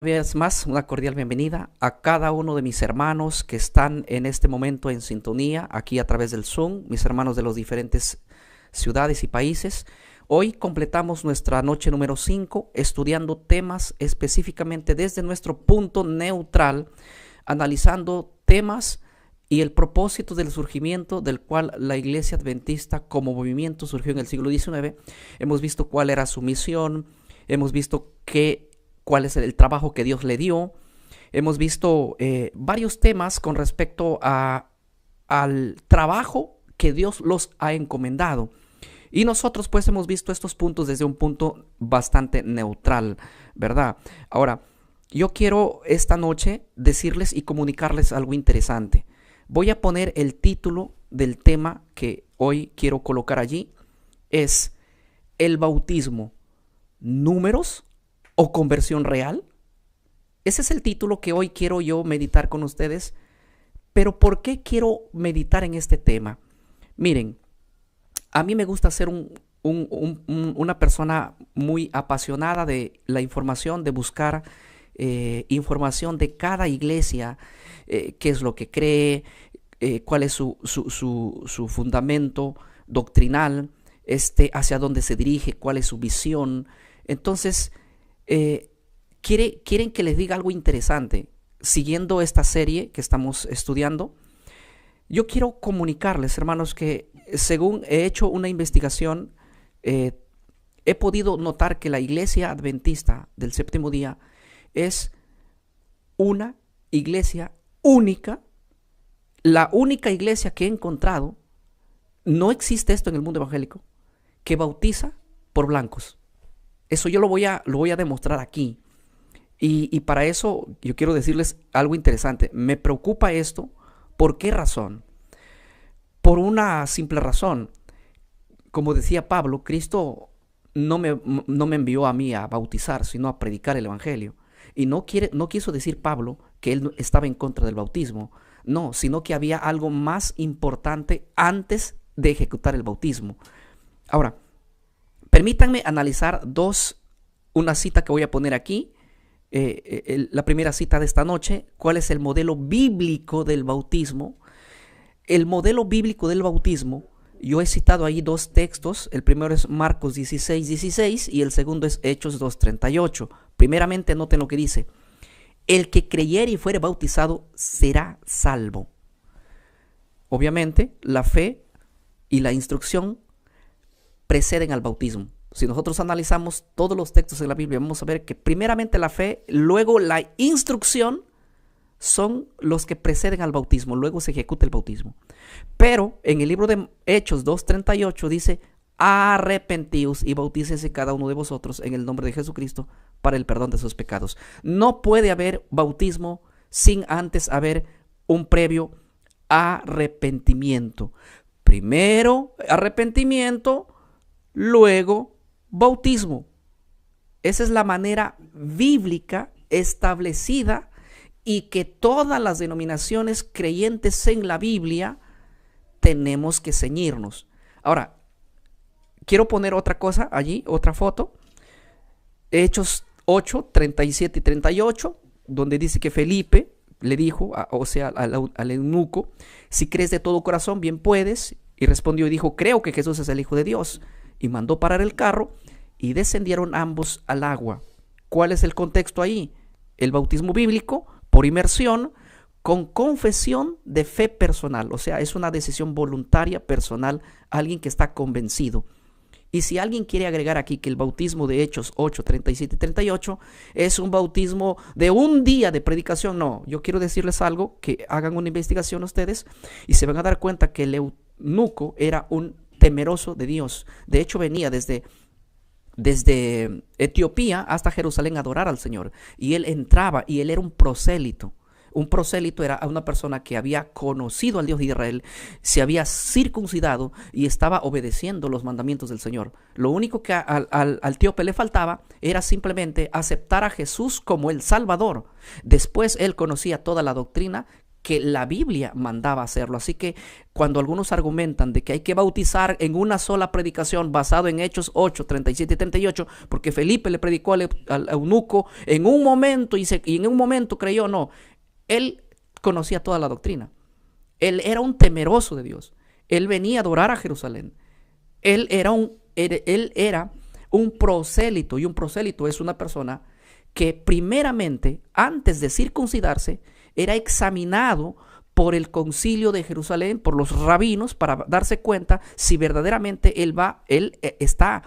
Una vez más, una cordial bienvenida a cada uno de mis hermanos que están en este momento en sintonía aquí a través del Zoom, mis hermanos de las diferentes ciudades y países. Hoy completamos nuestra noche número 5 estudiando temas específicamente desde nuestro punto neutral, analizando temas y el propósito del surgimiento del cual la Iglesia Adventista como movimiento surgió en el siglo XIX. Hemos visto cuál era su misión, hemos visto cuál es el trabajo que Dios le dio. Hemos visto varios temas con respecto al trabajo que Dios los ha encomendado. Y nosotros pues hemos visto estos puntos desde un punto bastante neutral, ¿verdad? Ahora, yo quiero esta noche decirles y comunicarles algo interesante. Voy a poner el título del tema que hoy quiero colocar allí. Es el bautismo, números o conversión real. Ese es el título que hoy quiero yo meditar con ustedes. Pero ¿por qué quiero meditar en este tema? Miren, a mí me gusta ser una persona muy apasionada de la información, de buscar información de cada iglesia, qué es lo que cree, cuál es su fundamento doctrinal, hacia dónde se dirige, cuál es su visión. Entonces, quieren que les diga algo interesante. Siguiendo esta serie que estamos estudiando, yo quiero comunicarles, hermanos, que según he hecho una investigación, he podido notar que la Iglesia Adventista del Séptimo Día es una iglesia única, la única iglesia que he encontrado. No existe esto en el mundo evangélico, que bautiza por blancos. Eso yo lo voy a demostrar aquí. Y para eso yo quiero decirles algo interesante. Me preocupa esto. ¿Por qué razón? Por una simple razón. Como decía Pablo, Cristo no me envió a mí a bautizar, sino a predicar el evangelio. Y no quiso decir Pablo que él estaba en contra del bautismo. No, sino que había algo más importante antes de ejecutar el bautismo. Ahora, permítanme analizar una cita que voy a poner aquí. La primera cita de esta noche. ¿Cuál es el modelo bíblico del bautismo? El modelo bíblico del bautismo, yo he citado ahí dos textos. El primero es Marcos 16:16 y el segundo es Hechos 2:38. Primeramente noten lo que dice: el que creyere y fuere bautizado será salvo. Obviamente la fe y la instrucción preceden al bautismo. Si nosotros analizamos todos los textos de la Biblia, vamos a ver que primeramente la fe, luego la instrucción son los que preceden al bautismo, luego se ejecuta el bautismo. Pero en el libro de Hechos 2:38 dice: arrepentíos y bautícense cada uno de vosotros en el nombre de Jesucristo para el perdón de sus pecados. No puede haber bautismo sin antes haber un previo arrepentimiento. Primero arrepentimiento, luego bautismo. Esa es la manera bíblica establecida y que todas las denominaciones creyentes en la Biblia tenemos que ceñirnos. Ahora, quiero poner otra cosa allí, otra foto. Hechos 8:37 y 38, donde dice que Felipe le dijo, al eunuco: si crees de todo corazón, bien puedes. Y respondió y dijo: creo que Jesús es el Hijo de Dios. Y mandó parar el carro y descendieron ambos al agua. ¿Cuál es el contexto ahí? El bautismo bíblico por inmersión con confesión de fe personal. O sea, es una decisión voluntaria, personal, alguien que está convencido. Y si alguien quiere agregar aquí que el bautismo de Hechos 8:37 y 38 es un bautismo de un día de predicación, no. Yo quiero decirles algo, que hagan una investigación ustedes y se van a dar cuenta que el eunuco era un temeroso de Dios. De hecho, venía desde Etiopía hasta Jerusalén a adorar al Señor. Y él entraba y él era un prosélito. Un prosélito era una persona que había conocido al Dios de Israel, se había circuncidado y estaba obedeciendo los mandamientos del Señor. Lo único que al etíope le faltaba era simplemente aceptar a Jesús como el Salvador. Después él conocía toda la doctrina que la Biblia mandaba hacerlo. Así que cuando algunos argumentan de que hay que bautizar en una sola predicación basado en Hechos 8, 37 y 38, porque Felipe le predicó al eunuco en un momento y en un momento creyó, no, él conocía toda la doctrina. Él era un temeroso de Dios. Él venía a adorar a Jerusalén. Él era un prosélito, y un prosélito es una persona que primeramente, antes de circuncidarse, era examinado por el concilio de Jerusalén, por los rabinos, para darse cuenta si verdaderamente él está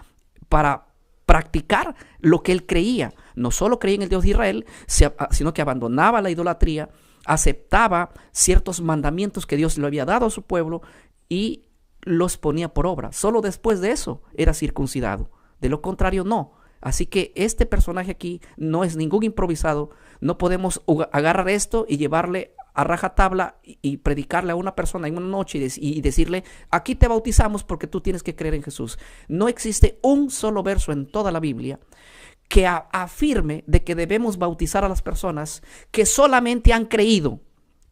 para practicar lo que él creía. No solo creía en el Dios de Israel, sino que abandonaba la idolatría, aceptaba ciertos mandamientos que Dios le había dado a su pueblo y los ponía por obra. Solo después de eso era circuncidado. De lo contrario, no. Así que este personaje aquí no es ningún improvisado. No podemos agarrar esto y llevarle a rajatabla y predicarle a una persona en una noche y decirle, aquí te bautizamos porque tú tienes que creer en Jesús. No existe un solo verso en toda la Biblia que afirme de que debemos bautizar a las personas que solamente han creído.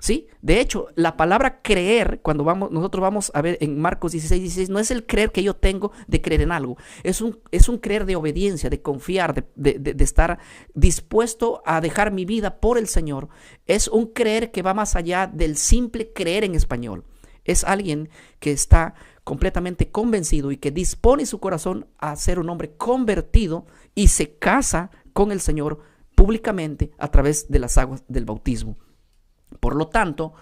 ¿Sí? De hecho, la palabra creer, cuando nosotros vamos a ver en Marcos 16, no es el creer que yo tengo de creer en algo. Es un creer de obediencia, de confiar, de estar dispuesto a dejar mi vida por el Señor. Es un creer que va más allá del simple creer en español. Es alguien que está completamente convencido y que dispone su corazón a ser un hombre convertido y se casa con el Señor públicamente a través de las aguas del bautismo. Por lo tanto,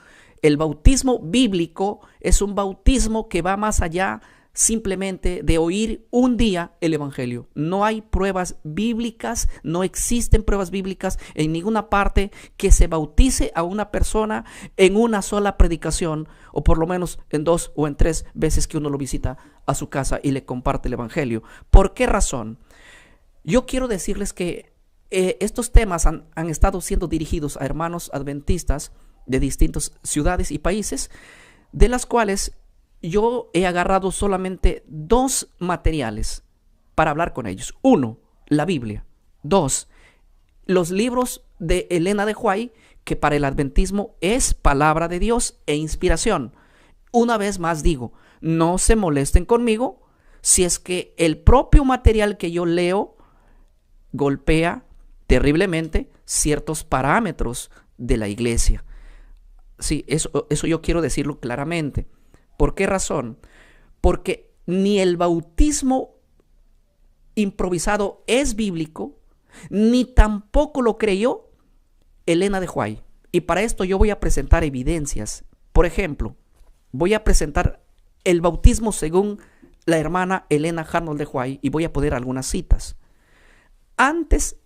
el bautismo bíblico es un bautismo que va más allá simplemente de oír un día el evangelio. No hay pruebas bíblicas, no existen pruebas bíblicas en ninguna parte que se bautice a una persona en una sola predicación, o por lo menos en 2 o en 3 veces que uno lo visita a su casa y le comparte el evangelio. ¿Por qué razón? Yo quiero decirles que estos temas han estado siendo dirigidos a hermanos adventistas de distintas ciudades y países, de las cuales yo he agarrado solamente 2 materiales para hablar con ellos. 1, la Biblia. 2, los libros de Elena de White, que para el adventismo es palabra de Dios e inspiración. Una vez más digo, no se molesten conmigo si es que el propio material que yo leo golpea terriblemente ciertos parámetros de la iglesia. Sí, eso yo quiero decirlo claramente. ¿Por qué razón? Porque ni el bautismo improvisado es bíblico, ni tampoco lo creyó Elena de White. Y para esto yo voy a presentar evidencias. Por ejemplo, voy a presentar el bautismo según la hermana Elena Arnold de White y voy a poner algunas citas. Antes,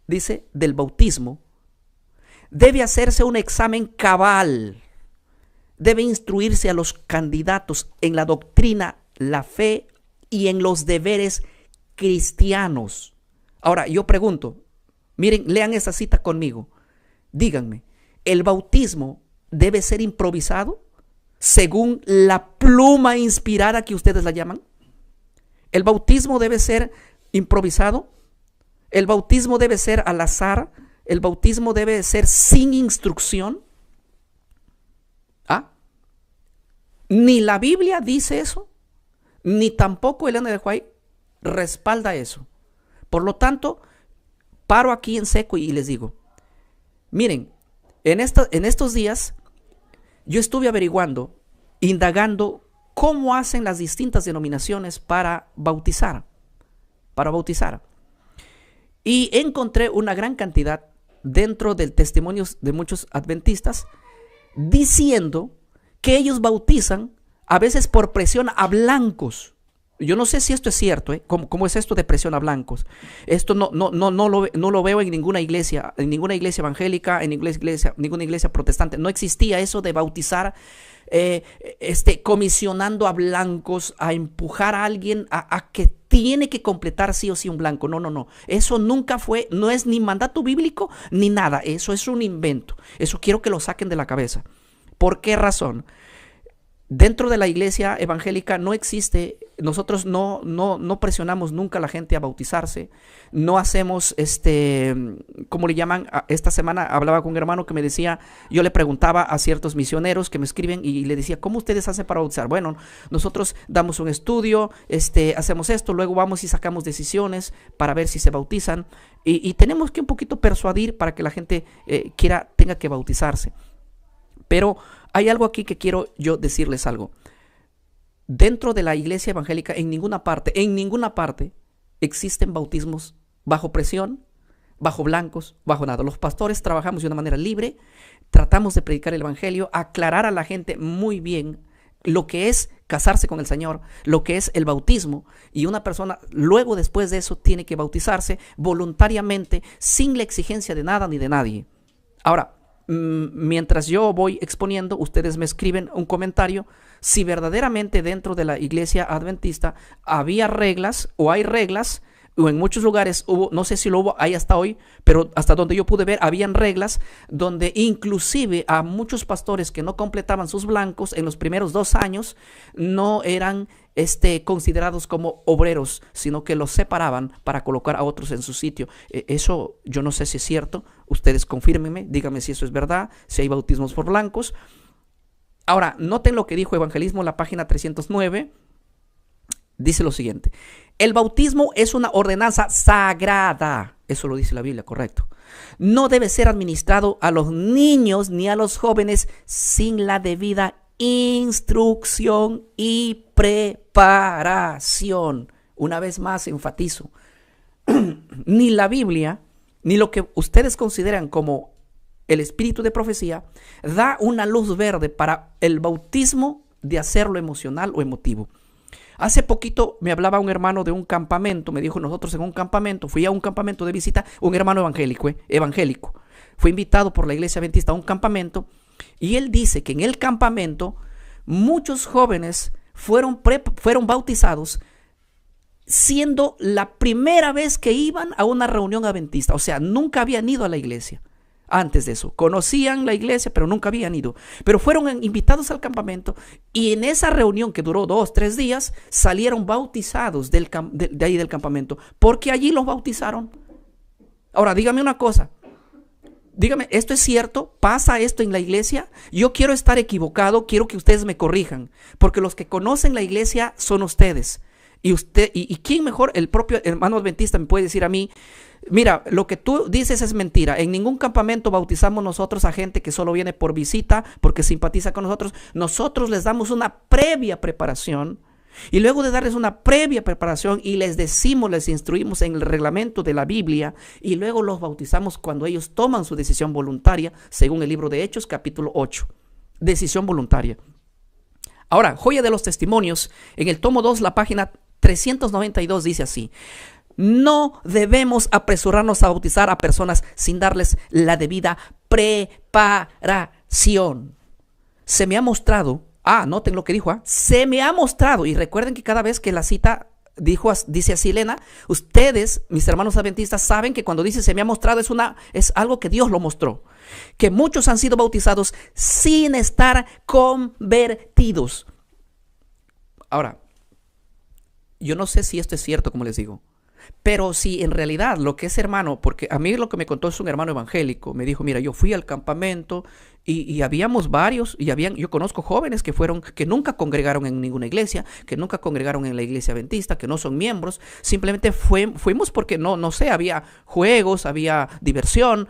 dice, del bautismo, debe hacerse un examen cabal. Debe instruirse a los candidatos en la doctrina, la fe y en los deberes cristianos. Ahora, yo pregunto, miren, lean esta cita conmigo. Díganme, ¿el bautismo debe ser improvisado según la pluma inspirada que ustedes la llaman? ¿El bautismo debe ser improvisado? ¿El bautismo debe ser al azar? ¿El bautismo debe ser sin instrucción? ¿Ah? Ni la Biblia dice eso, ni tampoco Elena de White respalda eso. Por lo tanto, paro aquí en seco y les digo, miren, en estos días yo estuve averiguando, indagando cómo hacen las distintas denominaciones para bautizar. Y encontré una gran cantidad dentro del testimonio de muchos adventistas diciendo que ellos bautizan a veces por presión a blancos. Yo no sé si esto es cierto, ¿Cómo es esto de presión a blancos? Esto no lo veo en ninguna iglesia evangélica, en ninguna iglesia protestante. No existía eso de bautizar comisionando a blancos, a empujar a alguien a que tiene que completar sí o sí un blanco. No. Eso nunca fue, no es ni mandato bíblico ni nada. Eso es un invento. Eso quiero que lo saquen de la cabeza. ¿Por qué razón? Dentro de la iglesia evangélica no existe nosotros no presionamos nunca a la gente a bautizarse. No hacemos, ¿cómo le llaman? Esta semana hablaba con un hermano que me decía, yo le preguntaba a ciertos misioneros que me escriben y le decía, ¿cómo ustedes hacen para bautizar? Bueno, nosotros damos un estudio, hacemos esto, luego vamos y sacamos decisiones para ver si se bautizan. Y tenemos que un poquito persuadir para que la gente tenga que bautizarse. Pero hay algo aquí que quiero yo decirles algo. Dentro de la iglesia evangélica, en ninguna parte existen bautismos bajo presión, bajo blancos, bajo nada. Los pastores trabajamos de una manera libre, tratamos de predicar el evangelio, aclarar a la gente muy bien lo que es casarse con el Señor, lo que es el bautismo, y una persona luego después de eso tiene que bautizarse voluntariamente, sin la exigencia de nada ni de nadie. Ahora, mientras yo voy exponiendo, ustedes me escriben un comentario si verdaderamente dentro de la iglesia adventista había reglas o hay reglas, o en muchos lugares hubo, no sé si lo hubo ahí hasta hoy, pero hasta donde yo pude ver, habían reglas donde inclusive a muchos pastores que no completaban sus blancos en los primeros 2 años no eran considerados como obreros, sino que los separaban para colocar a otros en su sitio. Eso yo no sé si es cierto, ustedes confírmenme, díganme si eso es verdad, si hay bautismos por blancos. Ahora, noten lo que dijo Evangelismo en la página 309, dice lo siguiente: el bautismo es una ordenanza sagrada, eso lo dice la Biblia, correcto. No debe ser administrado a los niños ni a los jóvenes sin la debida instrucción y preparación. Una vez más enfatizo, ni la Biblia, ni lo que ustedes consideran como el espíritu de profecía, da una luz verde para el bautismo de hacerlo emocional o emotivo. Hace poquito me hablaba un hermano de un campamento, me dijo, nosotros en un campamento, fui a un campamento de visita, un hermano evangélico, fue invitado por la iglesia adventista a un campamento, y él dice que en el campamento muchos jóvenes fueron bautizados siendo la primera vez que iban a una reunión adventista, o sea, nunca habían ido a la iglesia. Antes de eso, conocían la iglesia, pero nunca habían ido. Pero fueron invitados al campamento y en esa reunión que duró 2-3 días, salieron bautizados de ahí del campamento, porque allí los bautizaron. Ahora, dígame una cosa. Dígame, ¿esto es cierto? ¿Pasa esto en la iglesia? Yo quiero estar equivocado, quiero que ustedes me corrijan, porque los que conocen la iglesia son ustedes. Y quién mejor, el propio hermano adventista me puede decir a mí, mira, lo que tú dices es mentira. En ningún campamento bautizamos nosotros a gente que solo viene por visita, porque simpatiza con nosotros. Nosotros les damos una previa preparación. Y luego de darles una previa preparación y les instruimos en el reglamento de la Biblia, y luego los bautizamos cuando ellos toman su decisión voluntaria, según el libro de Hechos, capítulo 8. Decisión voluntaria. Ahora, joya de los testimonios, en el tomo 2, la página 392 dice así: no debemos apresurarnos a bautizar a personas sin darles la debida preparación. Se me ha mostrado, noten lo que dijo, se me ha mostrado, y recuerden que cada vez que la cita dice así Elena, ustedes, mis hermanos adventistas, saben que cuando dice se me ha mostrado es algo que Dios lo mostró, que muchos han sido bautizados sin estar convertidos. Ahora, yo no sé si esto es cierto, como les digo, pero si en realidad lo que es hermano, porque a mí lo que me contó es un hermano evangélico, me dijo, mira, yo fui al campamento y habíamos varios, yo conozco jóvenes que nunca congregaron en ninguna iglesia, que nunca congregaron en la iglesia adventista, que no son miembros, simplemente fuimos porque no sé, había juegos, había diversión,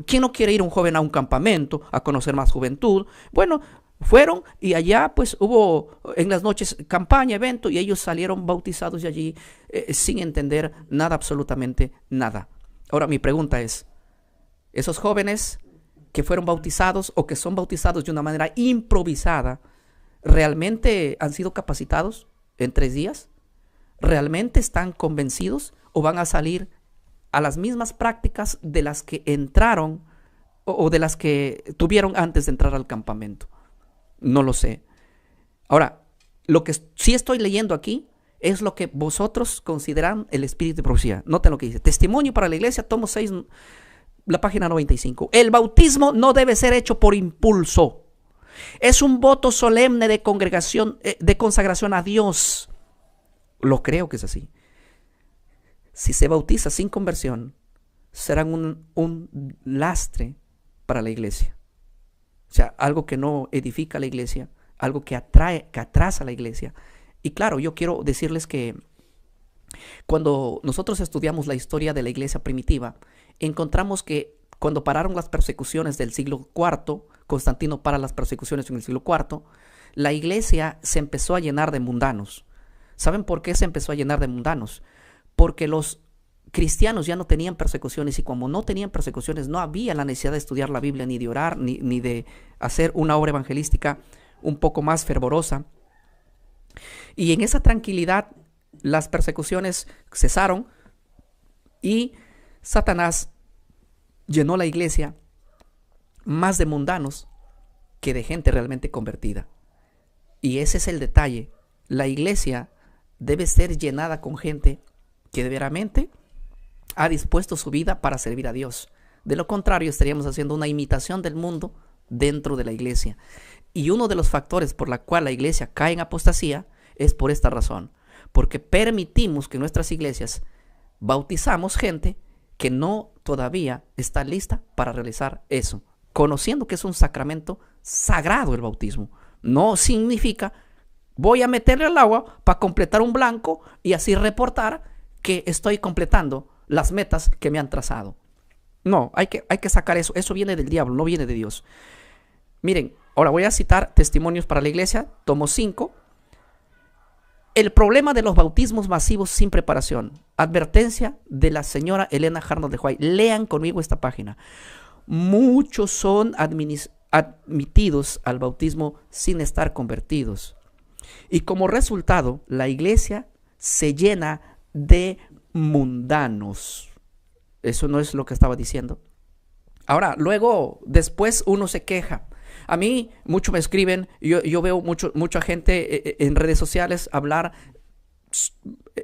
¿quién no quiere ir un joven a un campamento a conocer más juventud? Bueno, fueron y allá pues hubo en las noches campaña, evento, y ellos salieron bautizados de allí sin entender nada, absolutamente nada. Ahora mi pregunta es, esos jóvenes que fueron bautizados o que son bautizados de una manera improvisada, ¿realmente han sido capacitados en 3 días? ¿Realmente están convencidos o van a salir a las mismas prácticas de las que entraron o de las que tuvieron antes de entrar al campamento? No lo sé. Ahora, lo que sí estoy leyendo aquí es lo que vosotros consideran el espíritu de profecía. Noten lo que dice. Testimonio para la iglesia, tomo 6, la página 95. El bautismo no debe ser hecho por impulso. Es un voto solemne de consagración a Dios. Lo creo que es así. Si se bautiza sin conversión, serán un lastre para la iglesia. O sea, algo que no edifica a la iglesia, algo que atrasa a la iglesia. Y claro, yo quiero decirles que cuando nosotros estudiamos la historia de la iglesia primitiva, encontramos que cuando pararon las persecuciones del siglo IV, Constantino para las persecuciones en el siglo IV, la iglesia se empezó a llenar de mundanos. ¿Saben por qué se empezó a llenar de mundanos? Porque los cristianos ya no tenían persecuciones, y como no tenían persecuciones, no había la necesidad de estudiar la Biblia, ni de orar, ni de hacer una obra evangelística un poco más fervorosa. Y en esa tranquilidad las persecuciones cesaron y Satanás llenó la iglesia más de mundanos que de gente realmente convertida. Y ese es el detalle. La iglesia debe ser llenada con gente que verdaderamente ha dispuesto su vida para servir a Dios. De lo contrario, estaríamos haciendo una imitación del mundo dentro de la iglesia. Y uno de los factores por la cual la iglesia cae en apostasía es por esta razón. Porque permitimos que en nuestras iglesias bautizamos gente que no todavía está lista para realizar eso, conociendo que es un sacramento sagrado el bautismo. No significa voy a meterle al agua para completar un blanco y así reportar que estoy completando las metas que me han trazado. No, hay que sacar eso. Eso viene del diablo, no viene de Dios. Miren, ahora voy a citar Testimonios para la Iglesia, tomo 5. El problema de los bautismos masivos sin preparación. Advertencia de la señora Elena Arnold de White. Lean conmigo esta página. Muchos son admitidos al bautismo sin estar convertidos. Y como resultado, la iglesia se llena de mundanos. Eso no es lo que estaba diciendo. Ahora, luego, después uno se queja. A mí, mucho me escriben, yo veo mucha gente en redes sociales hablar,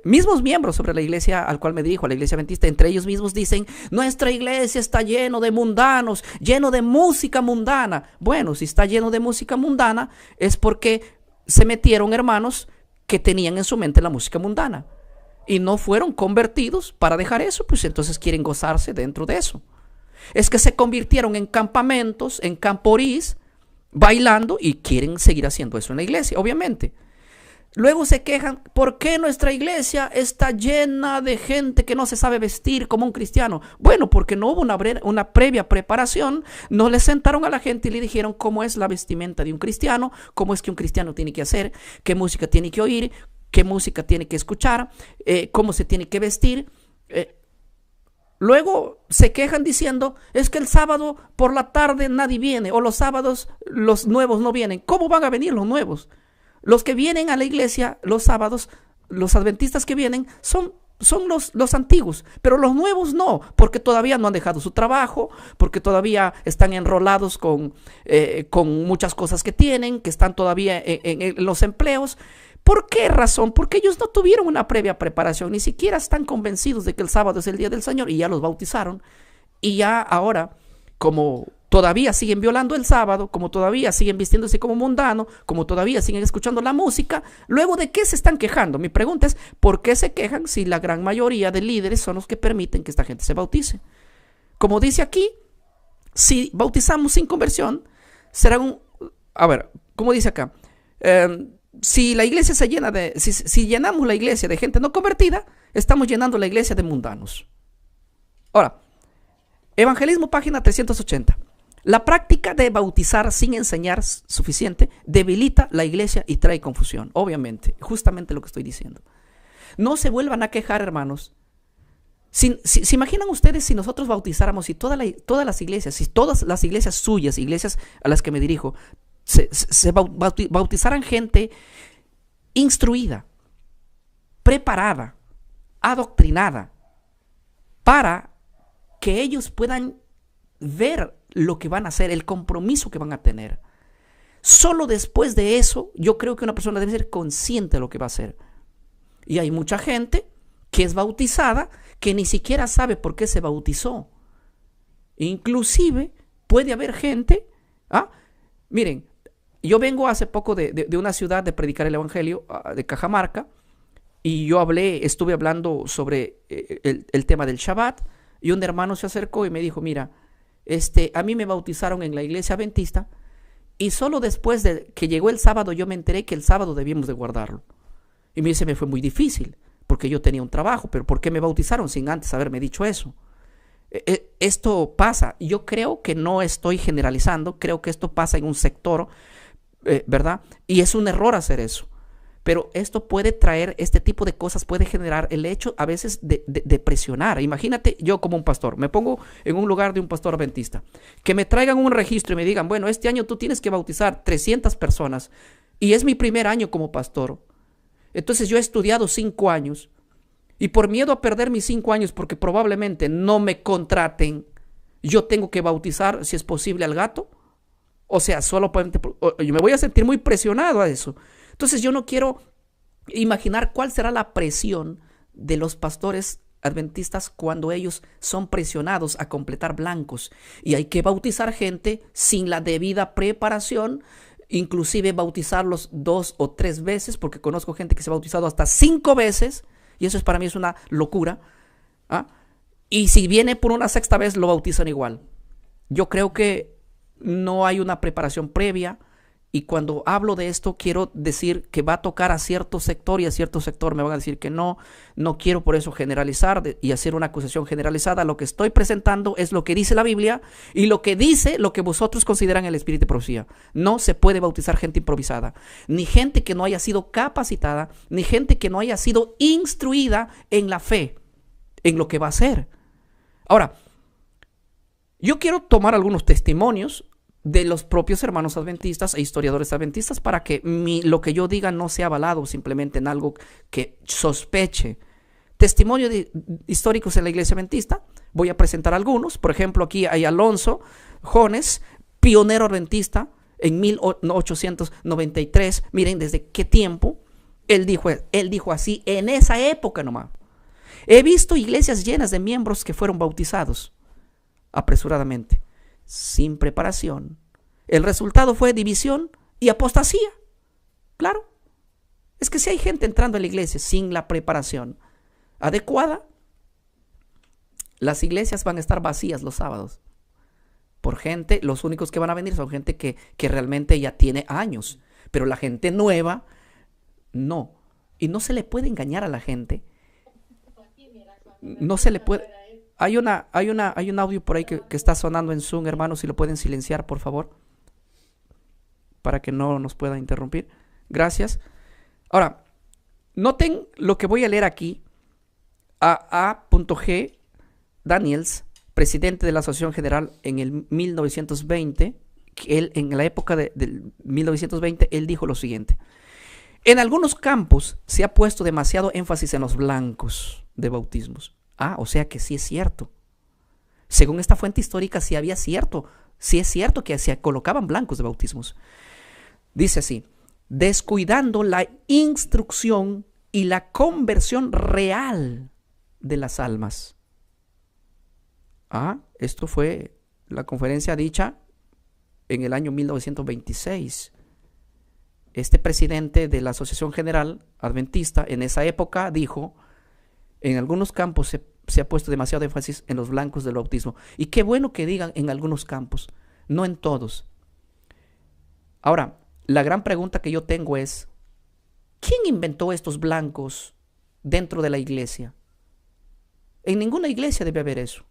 mismos miembros sobre la iglesia al cual me dirijo, a la iglesia adventista, entre ellos mismos dicen, nuestra iglesia está lleno de mundanos, lleno de música mundana. Bueno, si está lleno de música mundana, es porque se metieron hermanos que tenían en su mente la música mundana y no fueron convertidos para dejar eso, pues entonces quieren gozarse dentro de eso. Es que se convirtieron en campamentos, en camporís, bailando y quieren seguir haciendo eso en la iglesia, obviamente. Luego se quejan, ¿por qué nuestra iglesia está llena de gente que no se sabe vestir como un cristiano? Bueno, porque no hubo una previa preparación, no le sentaron a la gente y le dijeron cómo es la vestimenta de un cristiano, cómo es que un cristiano tiene que hacer, qué música tiene que oír, qué música tiene que escuchar, cómo se tiene que vestir. Luego se quejan diciendo, es que el sábado por la tarde nadie viene, o los sábados los nuevos no vienen. ¿Cómo van a venir los nuevos? Los que vienen a la iglesia los sábados, los adventistas que vienen son los antiguos, pero los nuevos no, porque todavía no han dejado su trabajo, porque todavía están enrolados con muchas cosas que tienen, que están todavía en los empleos. ¿Por qué razón? Porque ellos no tuvieron una previa preparación, ni siquiera están convencidos de que el sábado es el día del Señor y ya los bautizaron. Y ya ahora, como todavía siguen violando el sábado, como todavía siguen vistiéndose como mundano, como todavía siguen escuchando la música, luego ¿de qué se están quejando? Mi pregunta es, ¿por qué se quejan si la gran mayoría de líderes son los que permiten que esta gente se bautice? Como dice aquí, si bautizamos sin conversión, será ¿cómo dice acá? Si la iglesia se llena si llenamos la iglesia de gente no convertida, estamos llenando la iglesia de mundanos. Ahora, Evangelismo, página 380. La práctica de bautizar sin enseñar suficiente debilita la iglesia y trae confusión. Obviamente, justamente lo que estoy diciendo. No se vuelvan a quejar, hermanos. ¿Se imaginan ustedes si nosotros bautizáramos y todas las iglesias, si todas las iglesias suyas, iglesias a las que me dirijo, se bautizaran gente instruida, preparada, adoctrinada, para que ellos puedan ver lo que van a hacer, el compromiso que van a tener? Solo después de eso, yo creo que una persona debe ser consciente de lo que va a hacer. Y hay mucha gente que es bautizada que ni siquiera sabe por qué se bautizó. Inclusive puede haber gente, miren, yo vengo hace poco de una ciudad de predicar el evangelio, de Cajamarca, y yo estuve hablando sobre el tema del Shabbat, y un hermano se acercó y me dijo, mira, a mí me bautizaron en la iglesia adventista, y solo después de que llegó el sábado yo me enteré que el sábado debíamos de guardarlo. Y me dice, me fue muy difícil, porque yo tenía un trabajo, pero ¿por qué me bautizaron sin antes haberme dicho eso? Esto pasa, yo creo que no estoy generalizando, creo que esto pasa en un sector, ¿verdad? Y es un error hacer eso. Pero esto puede traer, este tipo de cosas puede generar el hecho a veces de presionar. Imagínate yo como un pastor, me pongo en un lugar de un pastor adventista, que me traigan un registro y me digan, bueno, este año tú tienes que bautizar 300 personas y es mi primer año como pastor. Entonces yo he estudiado 5 años y por miedo a perder mis 5 años, porque probablemente no me contraten, yo tengo que bautizar, si es posible, al gato. O sea, yo me voy a sentir muy presionado a eso. Entonces yo no quiero imaginar cuál será la presión de los pastores adventistas cuando ellos son presionados a completar blancos. Y hay que bautizar gente sin la debida preparación, inclusive bautizarlos 2 o 3 veces, porque conozco gente que se ha bautizado hasta 5 veces, y eso para mí es una locura. ¿Ah? Y si viene por una 6ª vez, lo bautizan igual. Yo creo que no hay una preparación previa. Y cuando hablo de esto, quiero decir que va a tocar a cierto sector y a cierto sector me van a decir que no quiero por eso generalizar y hacer una acusación generalizada. Lo que estoy presentando es lo que dice la Biblia y lo que dice lo que vosotros consideran el espíritu de profecía. No se puede bautizar gente improvisada, ni gente que no haya sido capacitada, ni gente que no haya sido instruida en la fe, en lo que va a hacer. Ahora, yo quiero tomar algunos testimonios de los propios hermanos adventistas e historiadores adventistas para que lo que yo diga no sea avalado simplemente en algo que sospeche. Testimonios históricos en la iglesia adventista, voy a presentar algunos. Por ejemplo, aquí hay Alonso Jones, pionero adventista en 1893. Miren desde qué tiempo él dijo así, en esa época nomás. He visto iglesias llenas de miembros que fueron bautizados apresuradamente, sin preparación. El resultado fue división y apostasía. Claro, es que si hay gente entrando a la iglesia sin la preparación adecuada, las iglesias van a estar vacías los sábados. Por gente, los únicos que van a venir son gente que realmente ya tiene años, pero la gente nueva, no. Y no se le puede engañar a la gente. No se le puede... Hay un audio por ahí que está sonando en Zoom, hermanos, si lo pueden silenciar, por favor, para que no nos pueda interrumpir. Gracias. Ahora, noten lo que voy a leer aquí. A.G. Daniels, presidente de la Asociación General en el 1920, en la época del 1920, él dijo lo siguiente. En algunos campos se ha puesto demasiado énfasis en los blancos de bautismos. O sea que sí es cierto. Según esta fuente histórica, sí es cierto que se colocaban blancos de bautismos. Dice así, descuidando la instrucción y la conversión real de las almas. Esto fue la conferencia dicha en el año 1926. Este presidente de la Asociación General Adventista en esa época dijo, en algunos campos se ha puesto demasiado énfasis en los blancos del bautismo. Y qué bueno que digan en algunos campos, no en todos. Ahora, la gran pregunta que yo tengo es, ¿quién inventó estos blancos dentro de la iglesia? En ninguna iglesia debe haber eso.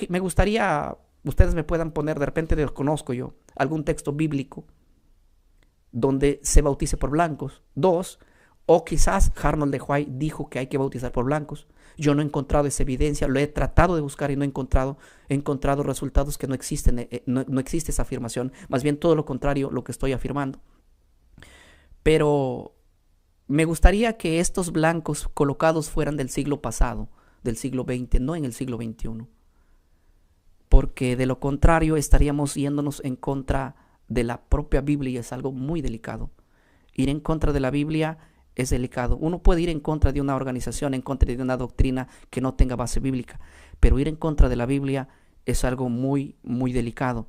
Me gustaría, ustedes me puedan poner, de repente desconozco yo, algún texto bíblico donde se bautice por blancos. 2, o quizás Arnold de White dijo que hay que bautizar por blancos. Yo no he encontrado esa evidencia, lo he tratado de buscar y no he encontrado resultados que no existen, no existe esa afirmación, más bien todo lo contrario lo que estoy afirmando. Pero me gustaría que estos blancos colocados fueran del siglo pasado, del siglo XX, no en el siglo XXI, porque de lo contrario estaríamos yéndonos en contra de la propia Biblia y es algo muy delicado. Ir en contra de la Biblia es delicado. Uno puede ir en contra de una organización, en contra de una doctrina que no tenga base bíblica, pero ir en contra de la Biblia es algo muy, muy delicado.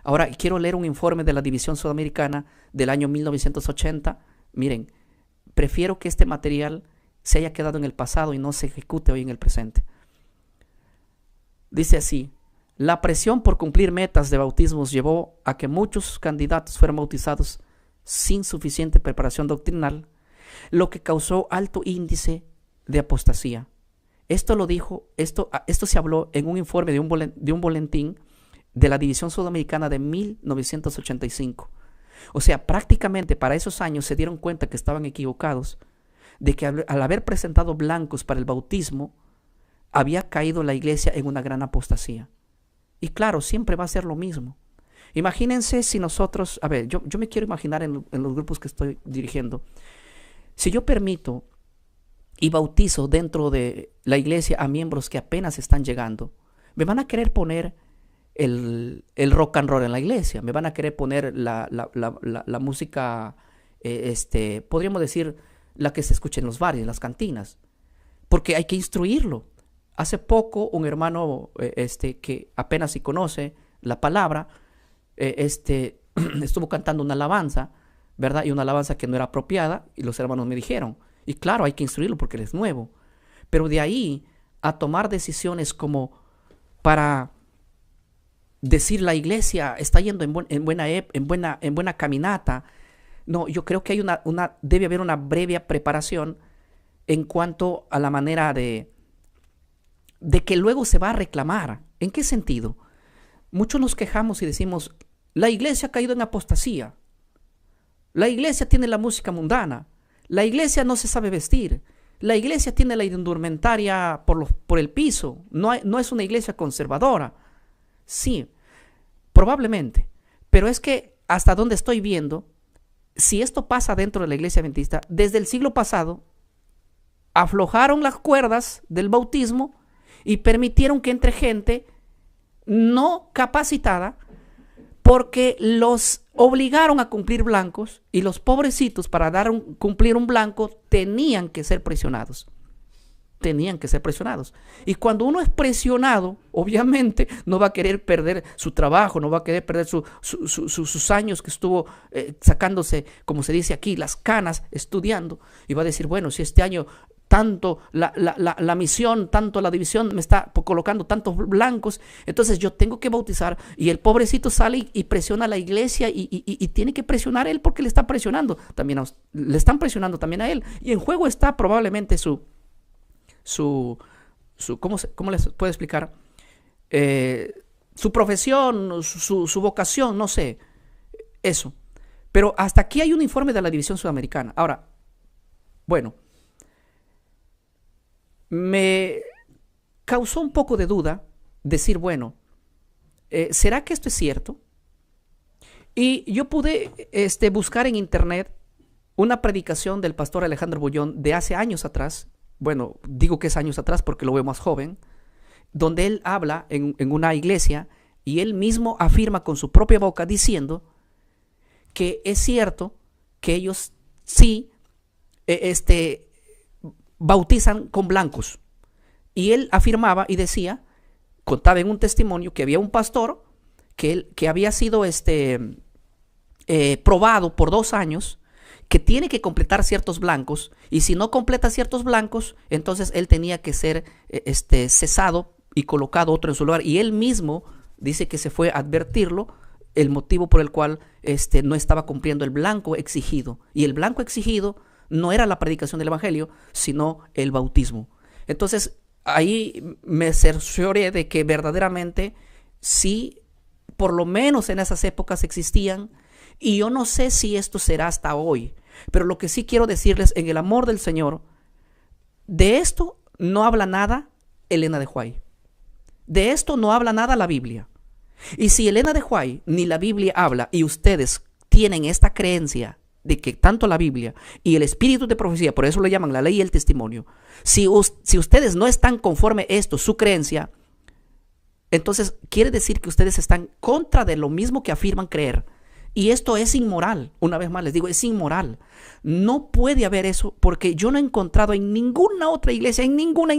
Ahora, quiero leer un informe de la División Sudamericana del año 1980. Miren, prefiero que este material se haya quedado en el pasado y no se ejecute hoy en el presente. Dice así: la presión por cumplir metas de bautismos llevó a que muchos candidatos fueran bautizados sin suficiente preparación doctrinal, lo que causó alto índice de apostasía. Esto se habló en un informe de un boletín de la División Sudamericana de 1985. O sea, prácticamente para esos años se dieron cuenta que estaban equivocados, de que al haber presentado blancos para el bautismo, había caído la iglesia en una gran apostasía. Y claro, siempre va a ser lo mismo. Imagínense si nosotros, a ver, yo me quiero imaginar en los grupos que estoy dirigiendo, si yo permito y bautizo dentro de la iglesia a miembros que apenas están llegando, me van a querer poner el rock and roll en la iglesia, me van a querer poner la música, podríamos decir, la que se escucha en los bares, en las cantinas, porque hay que instruirlo. Hace poco un hermano que apenas si conoce la palabra, estuvo cantando una alabanza, ¿verdad? Y una alabanza que no era apropiada, y los hermanos me dijeron, y claro, hay que instruirlo porque él es nuevo, pero de ahí a tomar decisiones como para decir la iglesia está yendo en buena caminata, no, yo creo que debe haber una breve preparación en cuanto a la manera de que luego se va a reclamar. ¿En qué sentido? Muchos nos quejamos y decimos, la iglesia ha caído en apostasía, la iglesia tiene la música mundana, la iglesia no se sabe vestir, la iglesia tiene la indumentaria por el piso, no es una iglesia conservadora. Sí, probablemente, pero es que hasta donde estoy viendo, si esto pasa dentro de la iglesia adventista, desde el siglo pasado, aflojaron las cuerdas del bautismo y permitieron que entre gente no capacitada, porque los obligaron a cumplir blancos, y los pobrecitos, para cumplir un blanco, tenían que ser presionados. Y cuando uno es presionado, obviamente no va a querer perder su trabajo, no va a querer perder sus años que estuvo sacándose, como se dice aquí, las canas estudiando, y va a decir, bueno, si este año tanto la misión, tanto la división me está colocando tantos blancos, entonces yo tengo que bautizar, y el pobrecito sale y presiona a la iglesia, y tiene que presionar a él porque le está presionando también le están presionando también a él, y en juego está probablemente ¿cómo les puedo explicar? Su profesión, su vocación, no sé, eso. Pero hasta aquí hay un informe de la División Sudamericana. Ahora, bueno, me causó un poco de duda decir, bueno, ¿será que esto es cierto? Y yo pude buscar en internet una predicación del pastor Alejandro Bullón de hace años atrás. Bueno, digo que es años atrás porque lo veo más joven, donde él habla en una iglesia, y él mismo afirma con su propia boca diciendo que es cierto que ellos sí bautizan con blancos. Y él afirmaba y decía, contaba en un testimonio, que había un pastor que había sido probado por 2 años, que tiene que completar ciertos blancos, y si no completa ciertos blancos, entonces él tenía que ser cesado y colocado otro en su lugar. Y él mismo dice que se fue a advertirlo el motivo por el cual no estaba cumpliendo el blanco exigido. Y el blanco exigido no era la predicación del evangelio, sino el bautismo. Entonces ahí me cercioré de que verdaderamente sí, por lo menos en esas épocas existían. Y yo no sé si esto será hasta hoy, pero lo que sí quiero decirles en el amor del Señor, de esto no habla nada Elena de White. De esto no habla nada la Biblia. Y si Elena de White ni la Biblia habla, y ustedes tienen esta creencia de que tanto la Biblia y el espíritu de profecía, por eso le llaman la ley y el testimonio, si ustedes no están conforme esto, su creencia, entonces quiere decir que ustedes están contra de lo mismo que afirman creer. Y esto es inmoral. Una vez más les digo, es inmoral. No puede haber eso, porque yo no he encontrado en ninguna otra iglesia, en ninguna.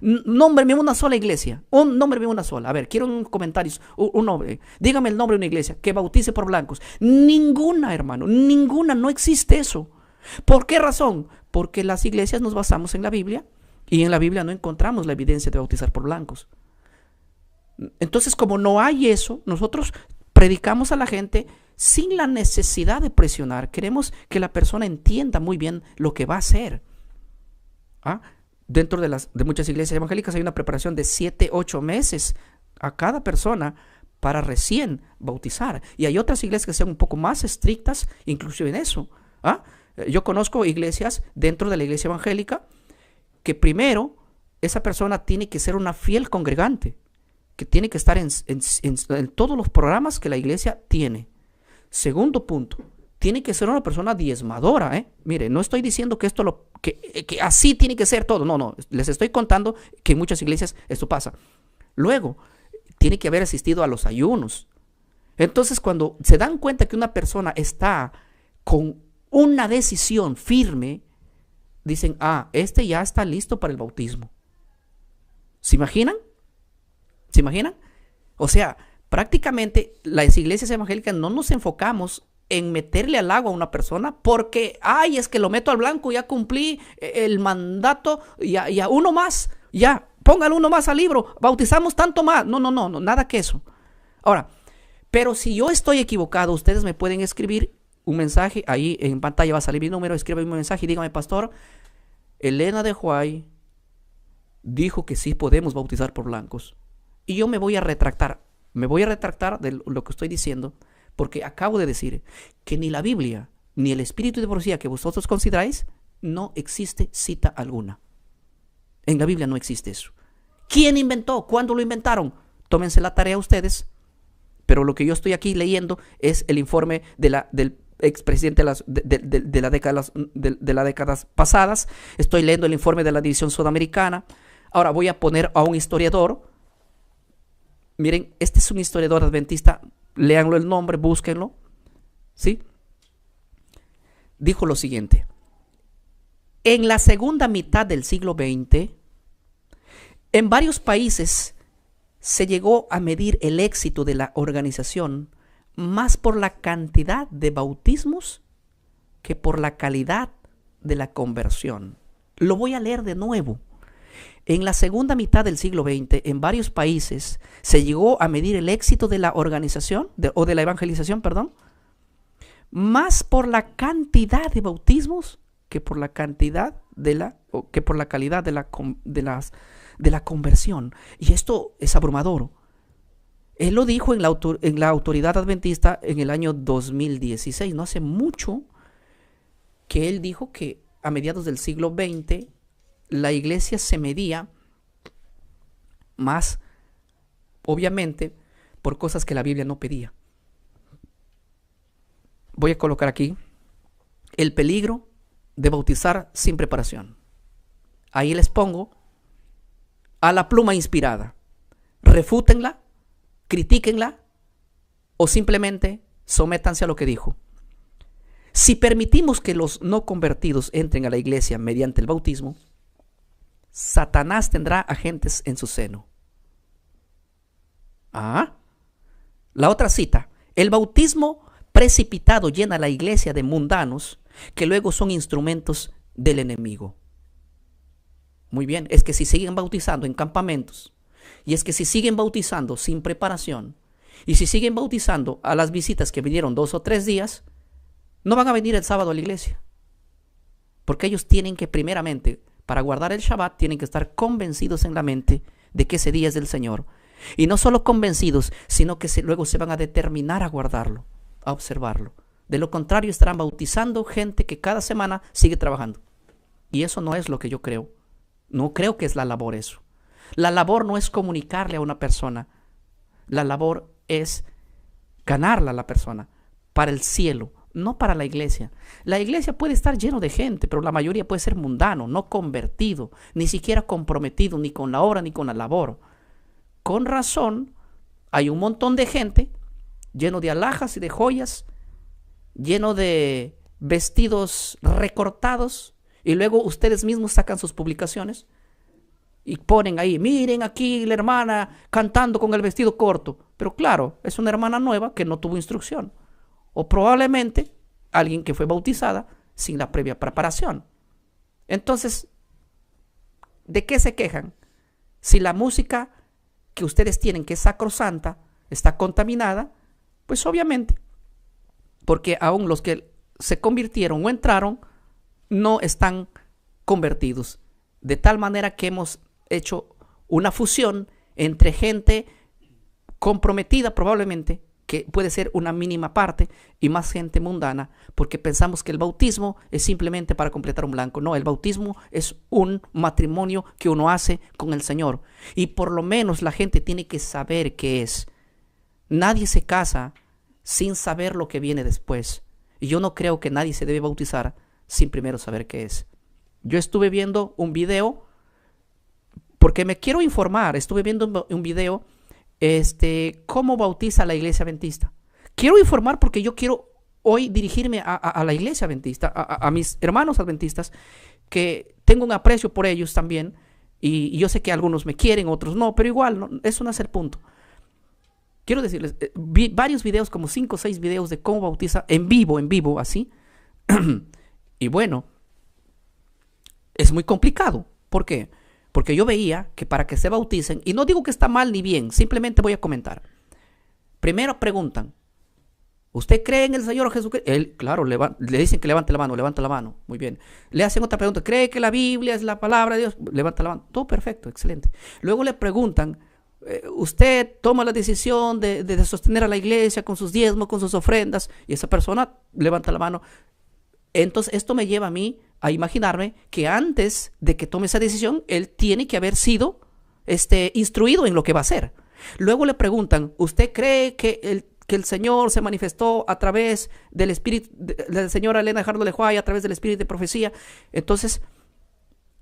Nómbreme una sola iglesia. Nómbreme una sola. A ver, quiero un comentario, un nombre. Dígame el nombre de una iglesia que bautice por blancos. Ninguna, hermano, ninguna, no existe eso. ¿Por qué razón? Porque las iglesias nos basamos en la Biblia y en la Biblia no encontramos la evidencia de bautizar por blancos. Entonces, como no hay eso, nosotros predicamos a la gente sin la necesidad de presionar. Queremos que la persona entienda muy bien lo que va a hacer. ¿Ah? Dentro de muchas iglesias evangélicas hay una preparación de 7, 8 meses a cada persona para recién bautizar. Y hay otras iglesias que sean un poco más estrictas, inclusive en eso. ¿Ah? Yo conozco iglesias dentro de la iglesia evangélica que primero esa persona tiene que ser una fiel congregante, que tiene que estar en todos los programas que la iglesia tiene. Segundo punto, tiene que ser una persona diezmadora, ¿eh? Mire, no estoy diciendo que esto que así tiene que ser todo. No, les estoy contando que en muchas iglesias esto pasa. Luego, tiene que haber asistido a los ayunos. Entonces, cuando se dan cuenta que una persona está con una decisión firme, dicen, este ya está listo para el bautismo. ¿Se imaginan? ¿Se imaginan? O sea, prácticamente las iglesias evangélicas no nos enfocamos en meterle al agua a una persona porque, es que lo meto al blanco, ya cumplí el mandato, ya uno más, ya, póngale uno más al libro, bautizamos tanto más. No, nada que eso. Ahora, pero si yo estoy equivocado, ustedes me pueden escribir un mensaje, ahí en pantalla va a salir mi número, escríbeme un mensaje y dígame, pastor, Elena de Huay dijo que sí podemos bautizar por blancos. Y yo me voy a retractar de lo que estoy diciendo, porque acabo de decir que ni la Biblia, ni el espíritu de profecía que vosotros consideráis, no existe cita alguna. En la Biblia no existe eso. ¿Quién inventó? ¿Cuándo lo inventaron? Tómense la tarea ustedes. Pero lo que yo estoy aquí leyendo es el informe del expresidente de las décadas pasadas. Estoy leyendo el informe de la División Sudamericana. Ahora voy a poner a un historiador. Miren, este es un historiador adventista, léanlo el nombre, búsquenlo, ¿sí? Dijo lo siguiente: en la segunda mitad del siglo XX, en varios países se llegó a medir el éxito de la organización más por la cantidad de bautismos que por la calidad de la conversión. Lo voy a leer de nuevo. En la segunda mitad del siglo XX, en varios países, se llegó a medir el éxito de la organización, de la evangelización, más por la cantidad de bautismos que por la calidad de la conversión. Y esto es abrumador. Él lo dijo en la Autoridad Adventista en el año 2016, no hace mucho, que él dijo que a mediados del siglo XX la iglesia se medía más, obviamente, por cosas que la Biblia no pedía. Voy a colocar aquí el peligro de bautizar sin preparación. Ahí les pongo a la pluma inspirada. Refútenla, critíquenla o simplemente sométanse a lo que dijo. Si permitimos que los no convertidos entren a la iglesia mediante el bautismo, Satanás tendrá agentes en su seno. La otra cita: el bautismo precipitado llena la iglesia de mundanos que luego son instrumentos del enemigo. Muy bien, es que si siguen bautizando en campamentos, y es que si siguen bautizando sin preparación, y si siguen bautizando a las visitas que vinieron 2 o 3 días, no van a venir el sábado a la iglesia. Porque ellos tienen que primeramente, para guardar el Shabbat, tienen que estar convencidos en la mente de que ese día es del Señor. Y no solo convencidos, sino que luego se van a determinar a guardarlo, a observarlo. De lo contrario, estarán bautizando gente que cada semana sigue trabajando. Y eso no es lo que yo creo. No creo que es la labor eso. La labor no es comunicarle a una persona. La labor es ganarla a la persona para el cielo, no para la iglesia. La iglesia puede estar lleno de gente, pero la mayoría puede ser mundano, no convertido, ni siquiera comprometido ni con la obra ni con la labor. Con razón, hay un montón de gente lleno de alhajas y de joyas, lleno de vestidos recortados, y luego ustedes mismos sacan sus publicaciones y ponen ahí: miren aquí la hermana cantando con el vestido corto. Pero claro, es una hermana nueva que no tuvo instrucción. O probablemente alguien que fue bautizada sin la previa preparación. Entonces, ¿de qué se quejan? Si la música que ustedes tienen, que es sacrosanta, está contaminada, pues obviamente, porque aún los que se convirtieron o entraron no están convertidos. De tal manera que hemos hecho una fusión entre gente comprometida probablemente, que puede ser una mínima parte, y más gente mundana, porque pensamos que el bautismo es simplemente para completar un blanco. No, el bautismo es un matrimonio que uno hace con el Señor, y por lo menos la gente tiene que saber qué es. Nadie se casa sin saber lo que viene después, y yo no creo que nadie se debe bautizar sin primero saber qué es. Yo estuve viendo un video, porque me quiero informar, estuve viendo un video, cómo bautiza la iglesia adventista. Quiero informar porque yo quiero hoy dirigirme a la iglesia adventista, a mis hermanos adventistas, que tengo un aprecio por ellos también, y yo sé que algunos me quieren, otros no, pero igual, no, eso no es el punto. Quiero decirles, vi varios videos, como 5 o 6 videos de cómo bautiza en vivo, así. Y bueno, es muy complicado. ¿Por qué? Porque yo veía que para que se bauticen, y no digo que está mal ni bien, simplemente voy a comentar. Primero preguntan, ¿usted cree en el Señor Jesucristo? Él, claro, le dicen que levanta la mano, muy bien. Le hacen otra pregunta, ¿cree que la Biblia es la palabra de Dios? Levanta la mano, todo perfecto, excelente. Luego le preguntan, ¿usted toma la decisión de sostener a la iglesia con sus diezmos, con sus ofrendas? Y esa persona levanta la mano. Entonces esto me lleva a mí a imaginarme que antes de que tome esa decisión, él tiene que haber sido instruido en lo que va a hacer. Luego le preguntan, ¿usted cree que el Señor se manifestó a través del espíritu de la señora Elena Jardo Lejuay, a través del espíritu de profecía? Entonces,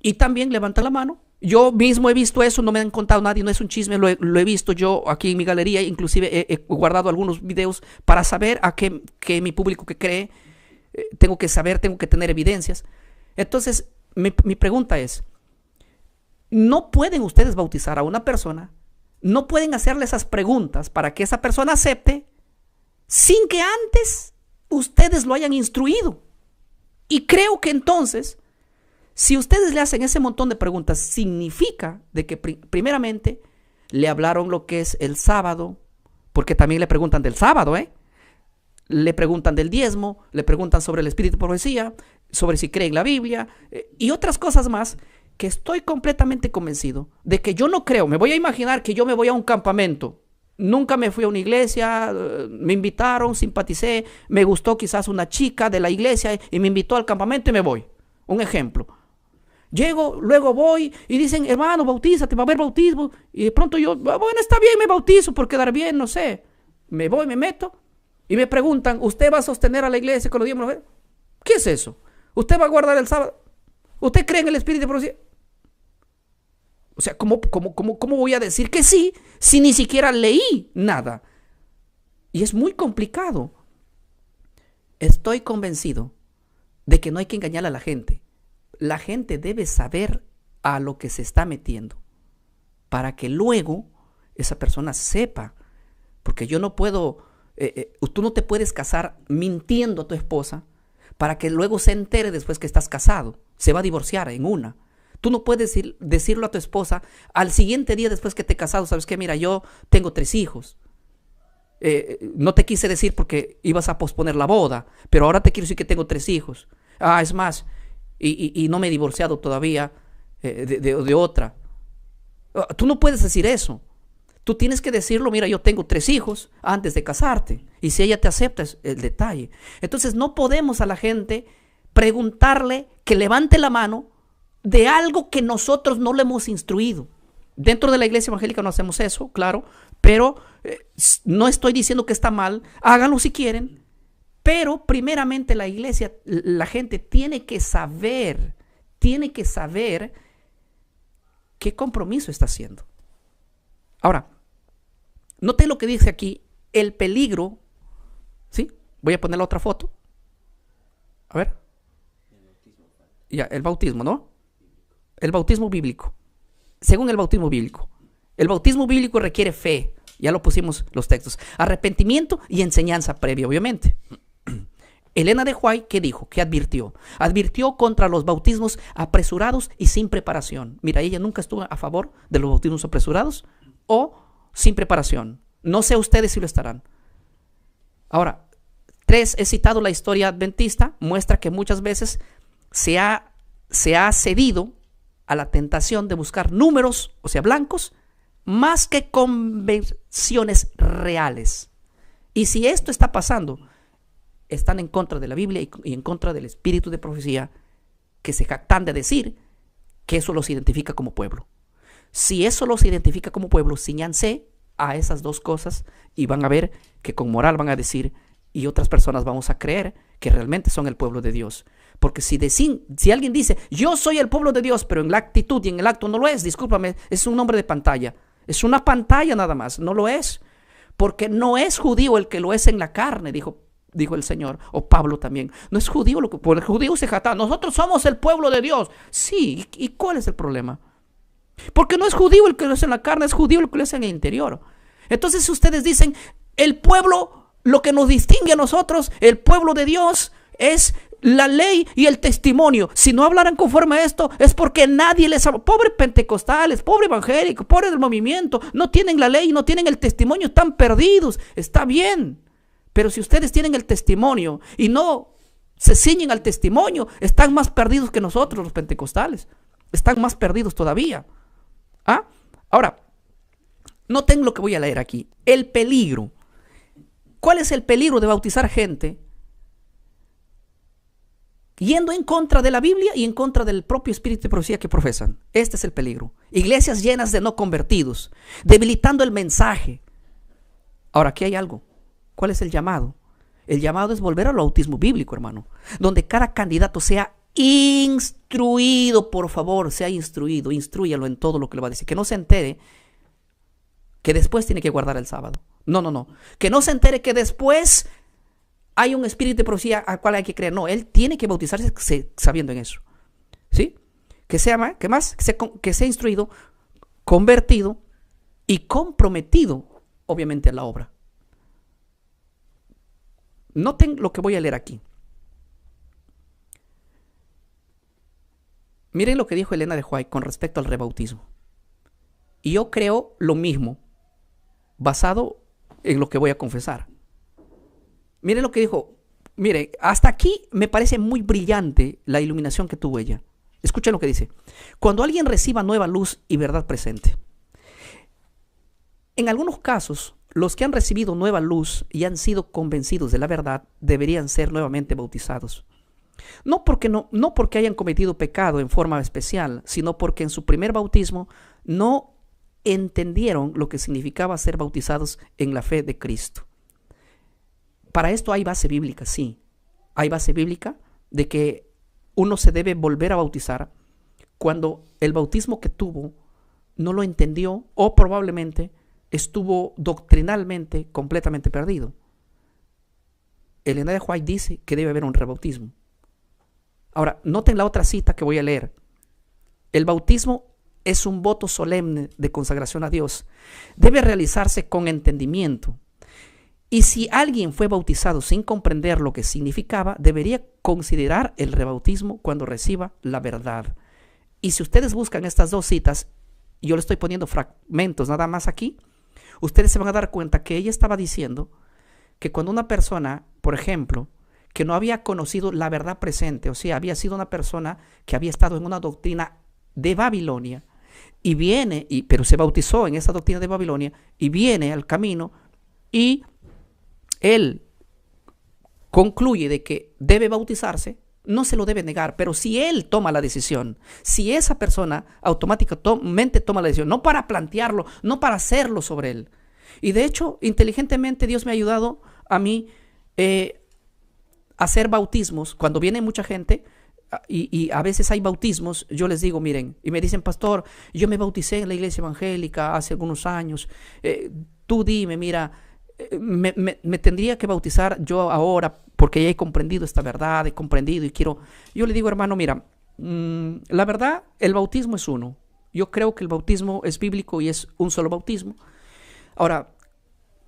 y también levanta la mano. Yo mismo he visto eso, no me han contado nadie, no es un chisme, lo he visto yo aquí en mi galería, inclusive he guardado algunos videos para saber a qué mi público que cree. Tengo que saber, tengo que tener evidencias. Entonces, mi pregunta es, ¿no pueden ustedes bautizar a una persona? ¿No pueden hacerle esas preguntas para que esa persona acepte sin que antes ustedes lo hayan instruido? Y creo que entonces, si ustedes le hacen ese montón de preguntas, significa de que primeramente le hablaron lo que es el sábado, porque también le preguntan del sábado, le preguntan del diezmo, le preguntan sobre el espíritu de profecía, sobre si cree en la Biblia, y otras cosas más, que estoy completamente convencido de que yo no creo. Me voy a imaginar que yo me voy a un campamento. Nunca me fui a una iglesia, me invitaron, simpaticé, me gustó quizás una chica de la iglesia y me invitó al campamento y me voy. Un ejemplo. Llego, luego voy y dicen, hermano, bautízate, va a haber bautismo. Y de pronto yo, bueno, está bien, me bautizo por quedar bien, no sé. Me voy, me meto. Y me preguntan, ¿usted va a sostener a la iglesia con los diezmos? ¿Qué es eso? ¿Usted va a guardar el sábado? ¿Usted cree en el espíritu de profecía? O sea, ¿cómo voy a decir que sí si ni siquiera leí nada? Y es muy complicado. Estoy convencido de que no hay que engañar a la gente. La gente debe saber a lo que se está metiendo para que luego esa persona sepa. Porque yo no puedo... tú no te puedes casar mintiendo a tu esposa para que luego se entere después que estás casado. Se va a divorciar en una. Tú no puedes decirlo a tu esposa al siguiente día después que te he casado. ¿Sabes qué? Mira, yo tengo 3 hijos. No te quise decir porque ibas a posponer la boda, pero ahora te quiero decir que tengo 3 hijos. Es más, y no me he divorciado todavía de otra. Tú no puedes decir eso. Tú tienes que decirlo, mira, yo tengo 3 hijos antes de casarte. Y si ella te acepta, es el detalle. Entonces no podemos a la gente preguntarle que levante la mano de algo que nosotros no le hemos instruido. Dentro de la iglesia evangélica no hacemos eso, claro, pero no estoy diciendo que está mal. Háganlo si quieren. Pero primeramente la iglesia, la gente tiene que saber qué compromiso está haciendo. Ahora, note lo que dice aquí, el peligro, ¿sí? Voy a poner la otra foto. A ver. Ya, el bautismo, ¿no? El bautismo bíblico. Según el bautismo bíblico. El bautismo bíblico requiere fe. Ya lo pusimos los textos. Arrepentimiento y enseñanza previa, obviamente. Elena de White, ¿qué dijo? ¿Qué advirtió? Advirtió contra los bautismos apresurados y sin preparación. Mira, ella nunca estuvo a favor de los bautismos apresurados o sin preparación. No sé ustedes si lo estarán. Ahora, 3, he citado la historia adventista, muestra que muchas veces se ha cedido a la tentación de buscar números, o sea, blancos, más que convenciones reales. Y si esto está pasando, están en contra de la Biblia y en contra del espíritu de profecía que se jactan de decir que eso los identifica como pueblo. Si eso los identifica como pueblo, ciñanse a esas dos cosas y van a ver que con moral van a decir, y otras personas vamos a creer que realmente son el pueblo de Dios. Porque si alguien dice, yo soy el pueblo de Dios, pero en la actitud y en el acto no lo es, discúlpame, es un nombre de pantalla. Es una pantalla nada más, no lo es. Porque no es judío el que lo es en la carne, dijo el Señor, o Pablo también. No es judío lo que por el judío se jacta. Nosotros somos el pueblo de Dios. Sí, ¿y cuál es el problema? Porque no es judío el que lo es en la carne, es judío el que lo es en el interior. Entonces, si ustedes dicen, el pueblo, lo que nos distingue a nosotros, el pueblo de Dios, es la ley y el testimonio. Si no hablaran conforme a esto, es porque nadie les habla. Pobre pentecostales, pobre evangélico, pobre del movimiento, no tienen la ley, no tienen el testimonio, están perdidos. Está bien. Pero si ustedes tienen el testimonio y no se ciñen al testimonio, están más perdidos que nosotros los pentecostales. Están más perdidos todavía. ¿Ah? Ahora, noten lo que voy a leer aquí. El peligro. ¿Cuál es el peligro de bautizar gente yendo en contra de la Biblia y en contra del propio espíritu de profecía que profesan? Este es el peligro. Iglesias llenas de no convertidos, debilitando el mensaje. Ahora, aquí hay algo. ¿Cuál es el llamado? El llamado es volver al bautismo bíblico, hermano, donde cada candidato sea instruido, por favor, sea instruido, instrúyalo en todo lo que le va a decir, que no se entere que después tiene que guardar el sábado. No, que no se entere que después hay un espíritu de profecía al cual hay que creer. No, él tiene que bautizarse sabiendo en eso, ¿sí? Que sea instruido, convertido y comprometido, obviamente, en la obra. Noten lo que voy a leer aquí. Miren lo que dijo Elena de White con respecto al rebautismo. Y yo creo lo mismo, basado en lo que voy a confesar. Miren lo que dijo. Mire, hasta aquí me parece muy brillante la iluminación que tuvo ella. Escuchen lo que dice. Cuando alguien reciba nueva luz y verdad presente. En algunos casos, los que han recibido nueva luz y han sido convencidos de la verdad deberían ser nuevamente bautizados. No porque hayan cometido pecado en forma especial, sino porque en su primer bautismo no entendieron lo que significaba ser bautizados en la fe de Cristo. Para esto hay base bíblica, sí. Hay base bíblica de que uno se debe volver a bautizar cuando el bautismo que tuvo no lo entendió o probablemente estuvo doctrinalmente completamente perdido. Elena de White dice que debe haber un rebautismo. Ahora, noten la otra cita que voy a leer. El bautismo es un voto solemne de consagración a Dios. Debe realizarse con entendimiento. Y si alguien fue bautizado sin comprender lo que significaba, debería considerar el rebautismo cuando reciba la verdad. Y si ustedes buscan estas dos citas, yo le estoy poniendo fragmentos nada más aquí, ustedes se van a dar cuenta que ella estaba diciendo que cuando una persona, por ejemplo, que no había conocido la verdad presente, o sea, había sido una persona que había estado en una doctrina de Babilonia, y viene, pero se bautizó en esa doctrina de Babilonia, y viene al camino, y él concluye de que debe bautizarse, no se lo debe negar, pero si él toma la decisión, si esa persona automáticamente toma la decisión, no para plantearlo, no para hacerlo sobre él. Y de hecho, inteligentemente Dios me ha ayudado a mí a hacer bautismos. Cuando viene mucha gente y a veces hay bautismos, yo les digo, miren, y me dicen, pastor, yo me bauticé en la iglesia evangélica hace algunos años, tú dime, mira, me tendría que bautizar yo ahora porque ya he comprendido esta verdad, he comprendido y quiero. Yo le digo, hermano, mira, la verdad, el bautismo es uno. Yo creo que el bautismo es bíblico y es un solo bautismo. Ahora,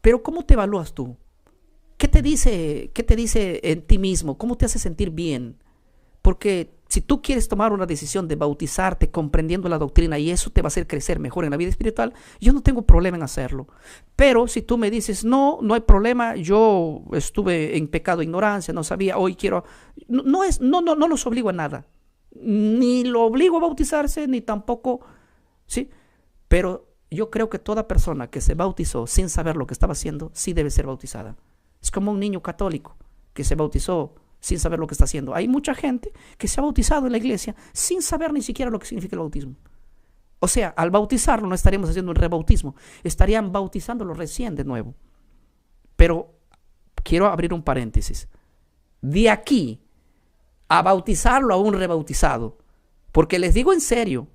pero ¿cómo te evalúas tú? qué te dice en ti mismo? ¿Cómo te hace sentir bien? Porque si tú quieres tomar una decisión de bautizarte comprendiendo la doctrina y eso te va a hacer crecer mejor en la vida espiritual, yo no tengo problema en hacerlo. Pero si tú me dices, no, no hay problema, yo estuve en pecado de ignorancia, no sabía, hoy quiero... No los obligo a nada. Ni lo obligo a bautizarse, ni tampoco... ¿sí? Pero yo creo que toda persona que se bautizó sin saber lo que estaba haciendo, sí debe ser bautizada. Es como un niño católico que se bautizó sin saber lo que está haciendo. Hay mucha gente que se ha bautizado en la iglesia sin saber ni siquiera lo que significa el bautismo. O sea, al bautizarlo no estaríamos haciendo un rebautismo, estarían bautizándolo recién de nuevo. Pero quiero abrir un paréntesis. De aquí a bautizarlo a un rebautizado, porque les digo en serio,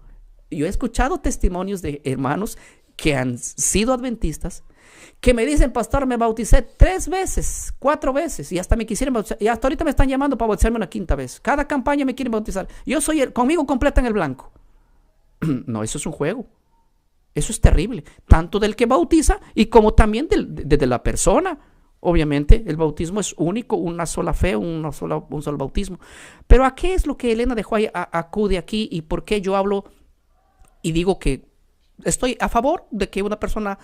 yo he escuchado testimonios de hermanos que han sido adventistas, que me dicen, pastor, me bauticé 3 veces, 4 veces, y hasta me quisieron bautizar, y hasta ahorita me están llamando para bautizarme una 5ª vez. Cada campaña me quieren bautizar. Conmigo completan el blanco. No, eso es un juego. Eso es terrible. Tanto del que bautiza y como también de la persona. Obviamente, el bautismo es único, una sola fe, un solo bautismo. Pero ¿a qué es lo que Elena de White acude aquí y por qué yo hablo y digo que estoy a favor de que una persona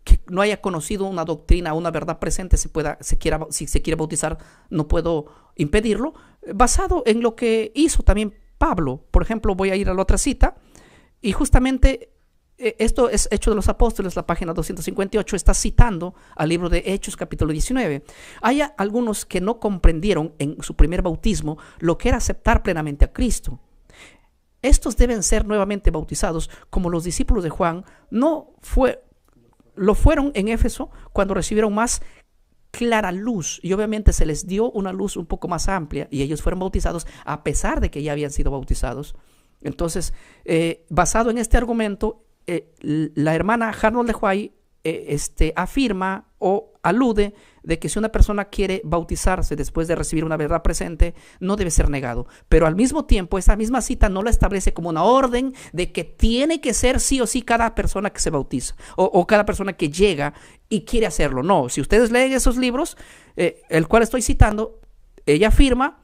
que no haya conocido una doctrina, una verdad presente, si se quiere bautizar, no puedo impedirlo, basado en lo que hizo también Pablo? Por ejemplo, voy a ir a la otra cita, y justamente esto es Hechos de los Apóstoles, la página 258, está citando al libro de Hechos, capítulo 19. Hay algunos que no comprendieron en su primer bautismo lo que era aceptar plenamente a Cristo. Estos deben ser nuevamente bautizados, como los discípulos de Juan lo fueron en Éfeso cuando recibieron más clara luz, y obviamente se les dio una luz un poco más amplia y ellos fueron bautizados a pesar de que ya habían sido bautizados. Entonces, basado en este argumento, la hermana Arnold de White afirma o alude de que si una persona quiere bautizarse después de recibir una verdad presente, no debe ser negado. Pero al mismo tiempo, esa misma cita no la establece como una orden de que tiene que ser sí o sí cada persona que se bautiza o cada persona que llega y quiere hacerlo. No, si ustedes leen esos libros, el cual estoy citando, ella afirma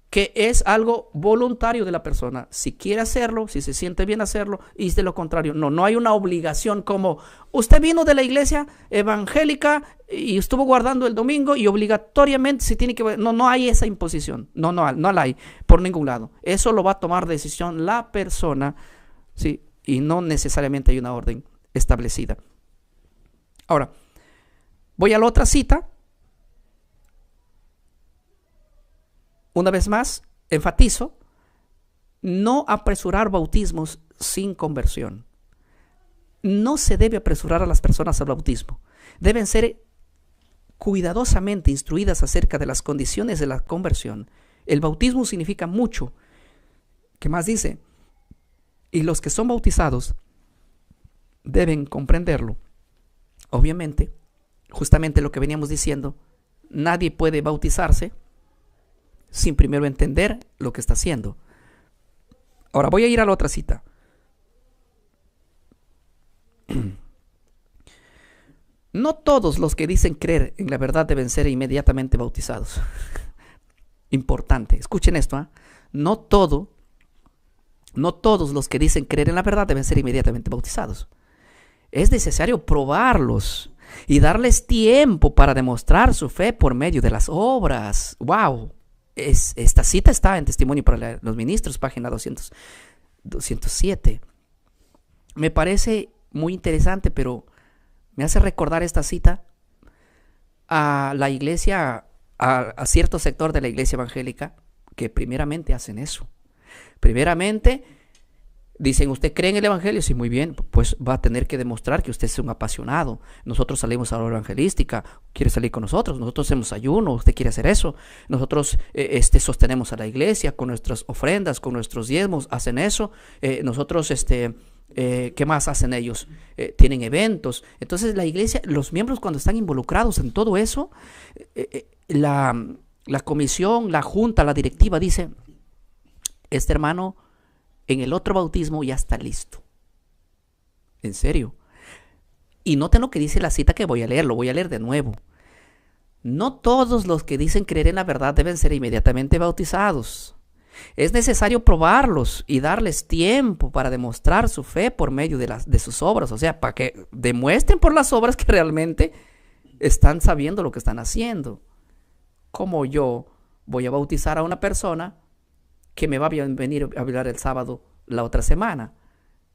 que es algo voluntario de la persona. Si quiere hacerlo, si se siente bien hacerlo, y de lo contrario, no hay una obligación como usted vino de la iglesia evangélica y estuvo guardando el domingo y obligatoriamente se tiene que... No hay esa imposición. No la hay por ningún lado. Eso lo va a tomar decisión la persona, ¿sí? Y no necesariamente hay una orden establecida. Ahora, voy a la otra cita. Una vez más, enfatizo, no apresurar bautismos sin conversión. No se debe apresurar a las personas al bautismo. Deben ser cuidadosamente instruidas acerca de las condiciones de la conversión. El bautismo significa mucho. ¿Qué más dice? Y los que son bautizados deben comprenderlo. Obviamente, justamente lo que veníamos diciendo, nadie puede bautizarse sin primero entender lo que está haciendo. Ahora voy a ir a la otra cita. No todos los que dicen creer en la verdad deben ser inmediatamente bautizados. Importante, escuchen esto, No todos los que dicen creer en la verdad deben ser inmediatamente bautizados. Es necesario probarlos y darles tiempo para demostrar su fe por medio de las obras. ¡Wow! Esta cita está en Testimonio para los Ministros, página 207. Me parece muy interesante, pero me hace recordar esta cita a la iglesia, a cierto sector de la iglesia evangélica, que primeramente hacen eso. Primeramente dicen, ¿usted cree en el evangelio? Sí, muy bien, pues va a tener que demostrar que usted es un apasionado. Nosotros salimos a la hora evangelística, ¿quiere salir con nosotros? Nosotros hacemos ayuno, ¿usted quiere hacer eso? Nosotros sostenemos a la iglesia con nuestras ofrendas, con nuestros diezmos, hacen eso. Nosotros, ¿qué más hacen ellos? Tienen eventos. Entonces la iglesia, los miembros cuando están involucrados en todo eso, la comisión, la junta, la directiva dice, este hermano en el otro bautismo ya está listo. En serio. Y noten lo que dice la cita que voy a leer, lo voy a leer de nuevo. No todos los que dicen creer en la verdad deben ser inmediatamente bautizados. Es necesario probarlos y darles tiempo para demostrar su fe por medio de sus obras. O sea, para que demuestren por las obras que realmente están sabiendo lo que están haciendo. Como yo voy a bautizar a una persona que me va a venir a hablar el sábado la otra semana.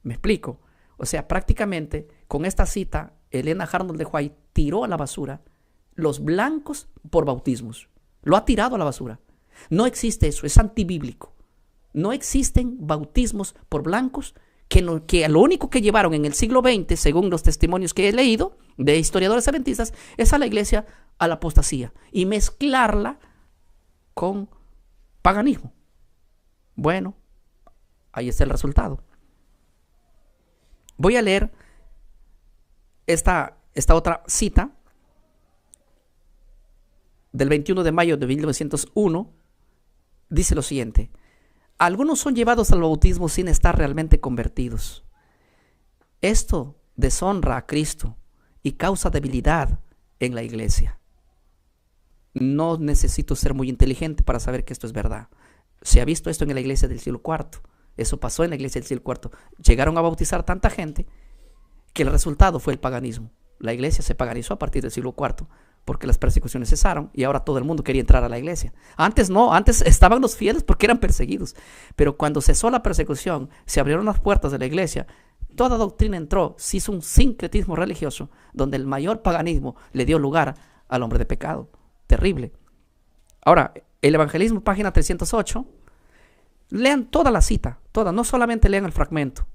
¿Me explico? O sea, prácticamente con esta cita, Elena Arnold de White tiró a la basura los blancos por bautismos. Lo ha tirado a la basura. No existe eso, es antibíblico. No existen bautismos por blancos que lo único que llevaron en el siglo XX, según los testimonios que he leído de historiadores adventistas, es a la iglesia a la apostasía y mezclarla con paganismo. Bueno, ahí está el resultado. Voy a leer esta otra cita del 21 de mayo de 1901. Dice lo siguiente: algunos son llevados al bautismo sin estar realmente convertidos. Esto deshonra a Cristo y causa debilidad en la iglesia. No necesito ser muy inteligente para saber que esto es verdad. Se ha visto esto en la iglesia del siglo IV. Eso pasó en la iglesia del siglo IV. Llegaron a bautizar tanta gente que el resultado fue el paganismo. La iglesia se paganizó a partir del siglo IV porque las persecuciones cesaron y ahora todo el mundo quería entrar a la iglesia. Antes no, antes estaban los fieles porque eran perseguidos. Pero cuando cesó la persecución, se abrieron las puertas de la iglesia, toda doctrina entró, se hizo un sincretismo religioso donde el mayor paganismo le dio lugar al hombre de pecado. Terrible. Ahora, el Evangelismo, página 308, lean toda la cita, toda, no solamente lean el fragmento.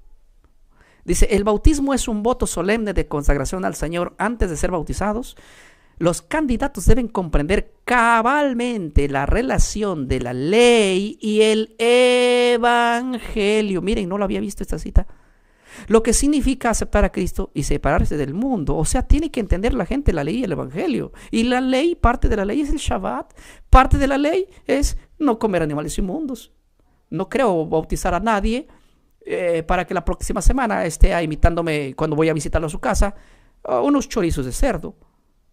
Dice: el bautismo es un voto solemne de consagración al Señor antes de ser bautizados. Los candidatos deben comprender cabalmente la relación de la ley y el evangelio. Miren, no lo había visto esta cita. Lo que significa aceptar a Cristo y separarse del mundo. O sea, tiene que entender la gente la ley y el evangelio. Y la ley, parte de la ley es el Shabbat. Parte de la ley es no comer animales inmundos. No creo bautizar a nadie para que la próxima semana esté imitándome cuando voy a visitarlo a su casa unos chorizos de cerdo.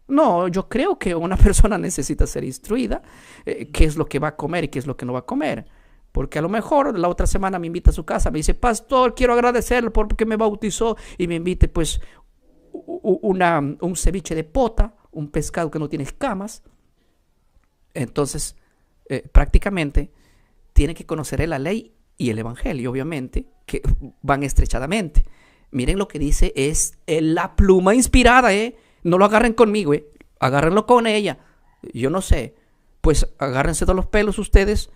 No, yo creo que una persona necesita ser instruida qué es lo que va a comer y qué es lo que no va a comer. Porque a lo mejor la otra semana me invita a su casa, me dice: pastor, quiero agradecerle porque me bautizó, y me invite pues un ceviche de pota, un pescado que no tiene escamas. Entonces, prácticamente tiene que conocer la ley y el evangelio, obviamente, que van estrechadamente. Miren lo que dice, es la pluma inspirada, no lo agarren conmigo, agárrenlo con ella. Yo no sé, pues agárrense de los pelos ustedes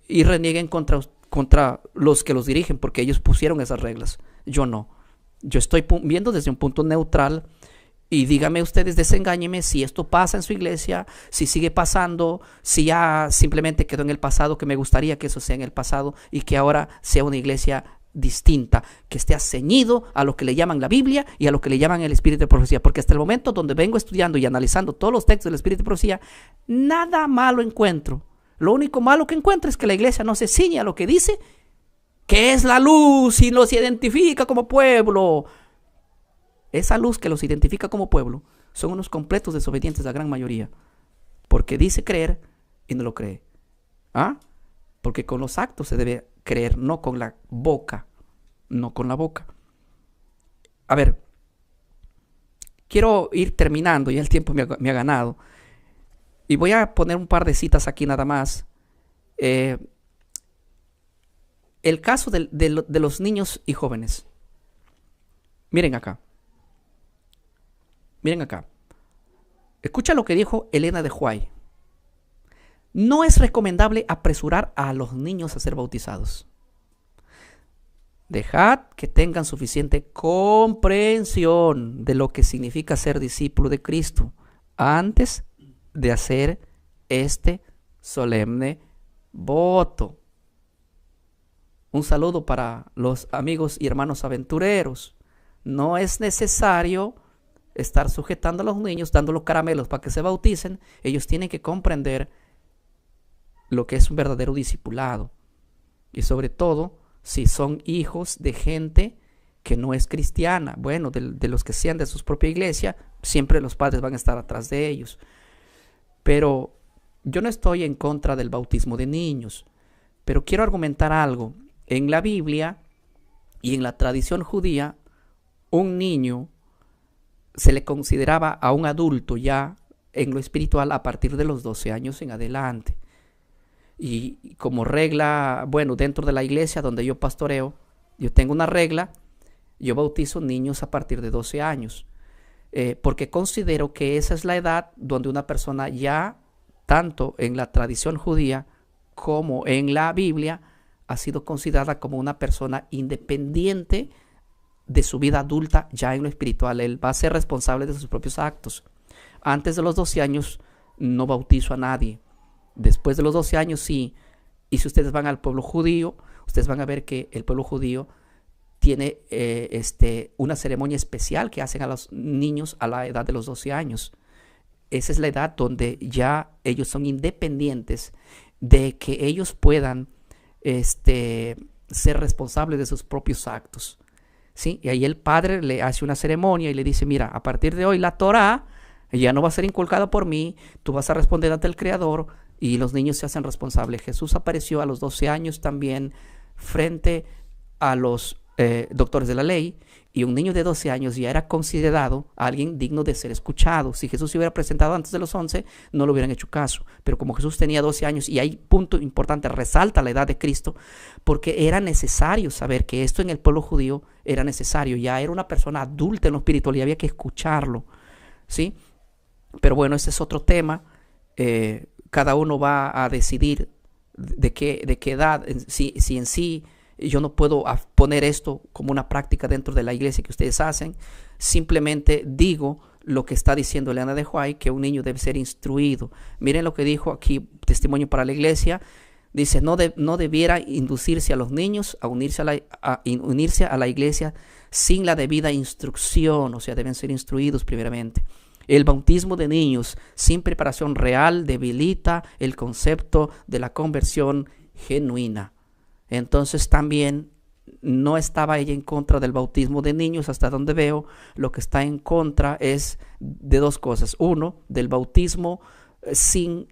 y renieguen contra los que los dirigen, porque ellos pusieron esas reglas. Yo no. Yo estoy viendo desde un punto neutral. Y díganme ustedes, desengáñenme si esto pasa en su iglesia, si sigue pasando, si ya simplemente quedó en el pasado, que me gustaría que eso sea en el pasado y que ahora sea una iglesia distinta, que esté ceñido a lo que le llaman la Biblia y a lo que le llaman el Espíritu de Profecía. Porque hasta el momento donde vengo estudiando y analizando todos los textos del Espíritu de Profecía, nada malo encuentro. Lo único malo que encuentro es que la iglesia no se ciñe a lo que dice, que es la luz y los identifica como pueblo. Esa luz que los identifica como pueblo son unos completos desobedientes, la gran mayoría, porque dice creer y no lo cree. Porque con los actos se debe creer, no con la boca, no con la boca. A ver, quiero ir terminando, ya el tiempo me ha ganado, y voy a poner un par de citas aquí nada más. El caso de los niños y jóvenes. Miren acá. Miren acá. Escucha lo que dijo Elena de White. No es recomendable apresurar a los niños a ser bautizados. Dejad que tengan suficiente comprensión de lo que significa ser discípulo de Cristo antes de hacer este solemne voto. Un saludo para los amigos y hermanos aventureros. No es necesario estar sujetando a los niños, dándoles caramelos para que se bauticen. Ellos tienen que comprender lo que es un verdadero discipulado. Y sobre todo, si son hijos de gente que no es cristiana, bueno, de los que sean de su propia iglesia, siempre los padres van a estar atrás de ellos. Pero yo no estoy en contra del bautismo de niños, pero quiero argumentar algo. En la Biblia y en la tradición judía, un niño se le consideraba a un adulto ya en lo espiritual a partir de los 12 años en adelante. Y como regla, bueno, dentro de la iglesia donde yo pastoreo, yo tengo una regla: yo bautizo niños a partir de 12 años, porque considero que esa es la edad donde una persona ya, tanto en la tradición judía como en la Biblia, ha sido considerada como una persona independiente de su vida adulta ya en lo espiritual. Él va a ser responsable de sus propios actos. Antes de los 12 años no bautizo a nadie. Después de los 12 años sí. Y si ustedes van al pueblo judío, ustedes van a ver que el pueblo judío tiene una ceremonia especial que hacen a los niños a la edad de los 12 años. Esa es la edad donde ya ellos son independientes de que ellos puedan ser responsables de sus propios actos, ¿sí? Y ahí el padre le hace una ceremonia y le dice: mira, a partir de hoy la Torá ya no va a ser inculcada por mí, tú vas a responder ante el Creador, y los niños se hacen responsables. Jesús apareció a los 12 años también frente a los doctores de la ley, y un niño de 12 años ya era considerado alguien digno de ser escuchado. Si Jesús se hubiera presentado antes de los 11, no le hubieran hecho caso. Pero como Jesús tenía 12 años, y hay punto importante, resalta la edad de Cristo, porque era necesario saber que esto en el pueblo judío era necesario. Ya era una persona adulta en lo espiritual y había que escucharlo, ¿sí? Pero bueno, ese es otro tema. Cada uno va a decidir de qué edad, si en sí. Yo no puedo poner esto como una práctica dentro de la iglesia que ustedes hacen. Simplemente digo lo que está diciendo Elena de White, que un niño debe ser instruido. Miren lo que dijo aquí, testimonio para la iglesia. Dice: no debiera inducirse a los niños a unirse a la iglesia sin la debida instrucción. O sea, deben ser instruidos primeramente. El bautismo de niños sin preparación real debilita el concepto de la conversión genuina. Entonces también no estaba ella en contra del bautismo de niños. Hasta donde veo, lo que está en contra es de dos cosas. Uno, del bautismo sin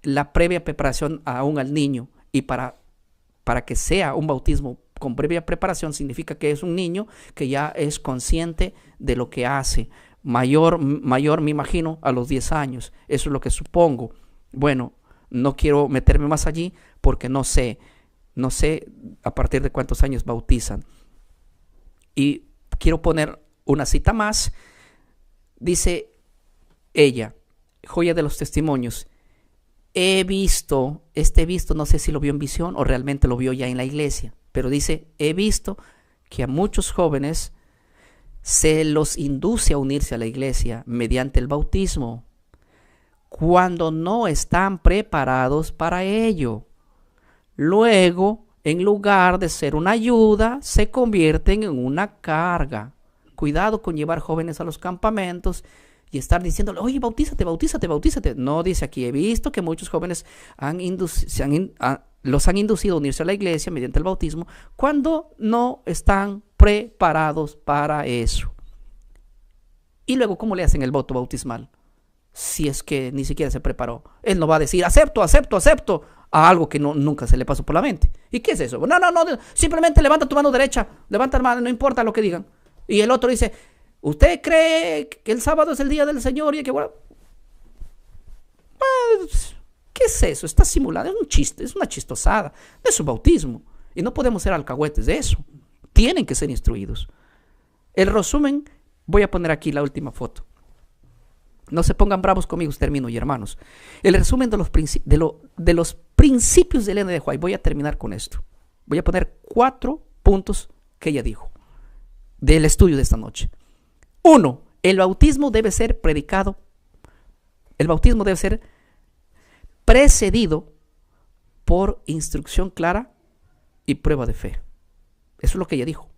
la previa preparación aún al niño. Y para que sea un bautismo con previa preparación, significa que es un niño que ya es consciente de lo que hace. Mayor me imagino a los 10 años. Eso es lo que supongo. Bueno, no quiero meterme más allí porque no sé a partir de cuántos años bautizan. Y quiero poner una cita más. Dice ella, joya de los testimonios: he visto, no sé si lo vio en visión o realmente lo vio ya en la iglesia, pero dice: he visto que a muchos jóvenes se los induce a unirse a la iglesia mediante el bautismo cuando no están preparados para ello. Luego, en lugar de ser una ayuda, se convierten en una carga. Cuidado con llevar jóvenes a los campamentos y estar diciéndole: oye, bautízate. No, dice aquí: he visto que muchos jóvenes los han inducido a unirse a la iglesia mediante el bautismo cuando no están preparados para eso. Y luego, ¿cómo le hacen el voto bautismal? Si es que ni siquiera se preparó. Él no va a decir: acepto, a algo que nunca se le pasó por la mente. ¿Y qué es eso? No, simplemente levanta tu mano derecha, levanta la mano, no importa lo que digan. Y el otro dice: ¿usted cree que el sábado es el día del Señor? Y que bueno, ¿qué es eso? Está simulado, es un chiste, es una chistosada, no es un bautismo. Y no podemos ser alcahuetes de eso. Tienen que ser instruidos. El resumen, voy a poner aquí la última foto. No se pongan bravos conmigo, termino, y hermanos. El resumen de los principios de Elena de White. Voy a terminar con esto. Voy a poner 4 puntos que ella dijo del estudio de esta noche. 1. El bautismo debe ser predicado. El bautismo debe ser precedido por instrucción clara y prueba de fe. Eso es lo que ella dijo.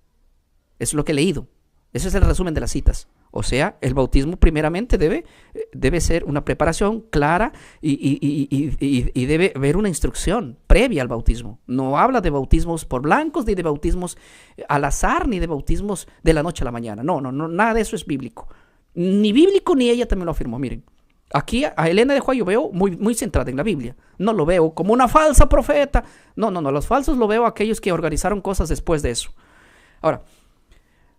Eso es lo que he leído. Ese es el resumen de las citas. O sea, el bautismo primeramente debe ser una preparación clara y debe haber una instrucción previa al bautismo. No habla de bautismos por blancos, ni de bautismos al azar, ni de bautismos de la noche a la mañana. No, nada de eso es bíblico. Ni bíblico, ni ella también lo afirmó. Miren, Aquí a Elena de White yo veo muy centrada en la Biblia. No lo veo como una falsa profeta. No. Los falsos lo veo a aquellos que organizaron cosas después de eso. Ahora,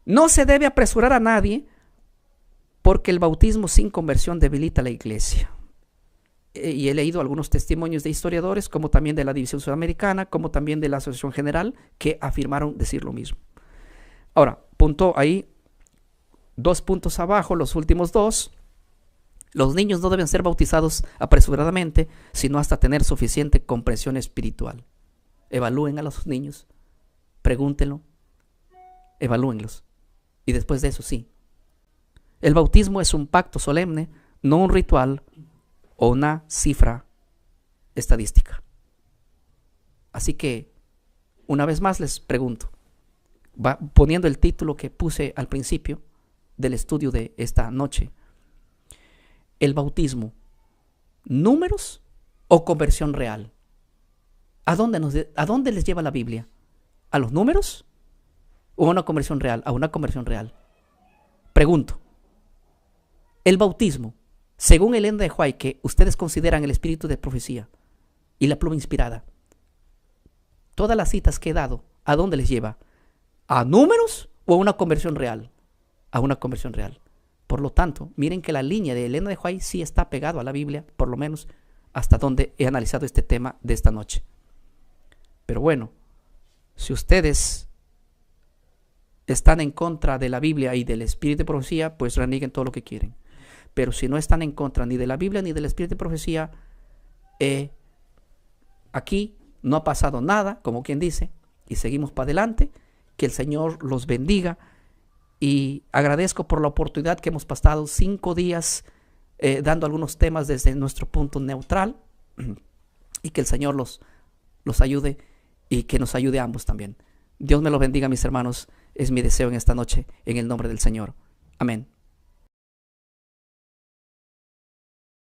no se debe apresurar a nadie porque el bautismo sin conversión debilita la iglesia. Y he leído algunos testimonios de historiadores, como también de la División Sudamericana, como también de la Asociación General, que afirmaron decir lo mismo. Ahora, punto ahí, 2 puntos abajo, los últimos 2. Los niños no deben ser bautizados apresuradamente, sino hasta tener suficiente comprensión espiritual. Evalúen a los niños, pregúntenlo, evalúenlos. Y después de eso, sí. El bautismo es un pacto solemne, no un ritual o una cifra estadística. Así que, una vez más les pregunto, poniendo el título que puse al principio del estudio de esta noche, el bautismo, ¿números o conversión real? ¿A dónde les lleva la Biblia? ¿A los números o a una conversión real? A una conversión real. Pregunto, el bautismo, según Elena de White, que ustedes consideran el espíritu de profecía y la pluma inspirada, todas las citas que he dado, ¿a dónde les lleva? ¿A números o a una conversión real? A una conversión real. Por lo tanto, miren que la línea de Elena de White sí está pegado a la Biblia, por lo menos hasta donde he analizado este tema de esta noche. Pero bueno, si ustedes están en contra de la Biblia y del espíritu de profecía, pues renieguen todo lo que quieren. Pero si no están en contra ni de la Biblia ni del espíritu de profecía, aquí no ha pasado nada, como quien dice, y seguimos para adelante. Que el Señor los bendiga. Y agradezco por la oportunidad que hemos pasado 5 días dando algunos temas desde nuestro punto neutral, y que el Señor los ayude y que nos ayude a ambos también. Dios me los bendiga, mis hermanos, es mi deseo en esta noche, en el nombre del Señor. Amén.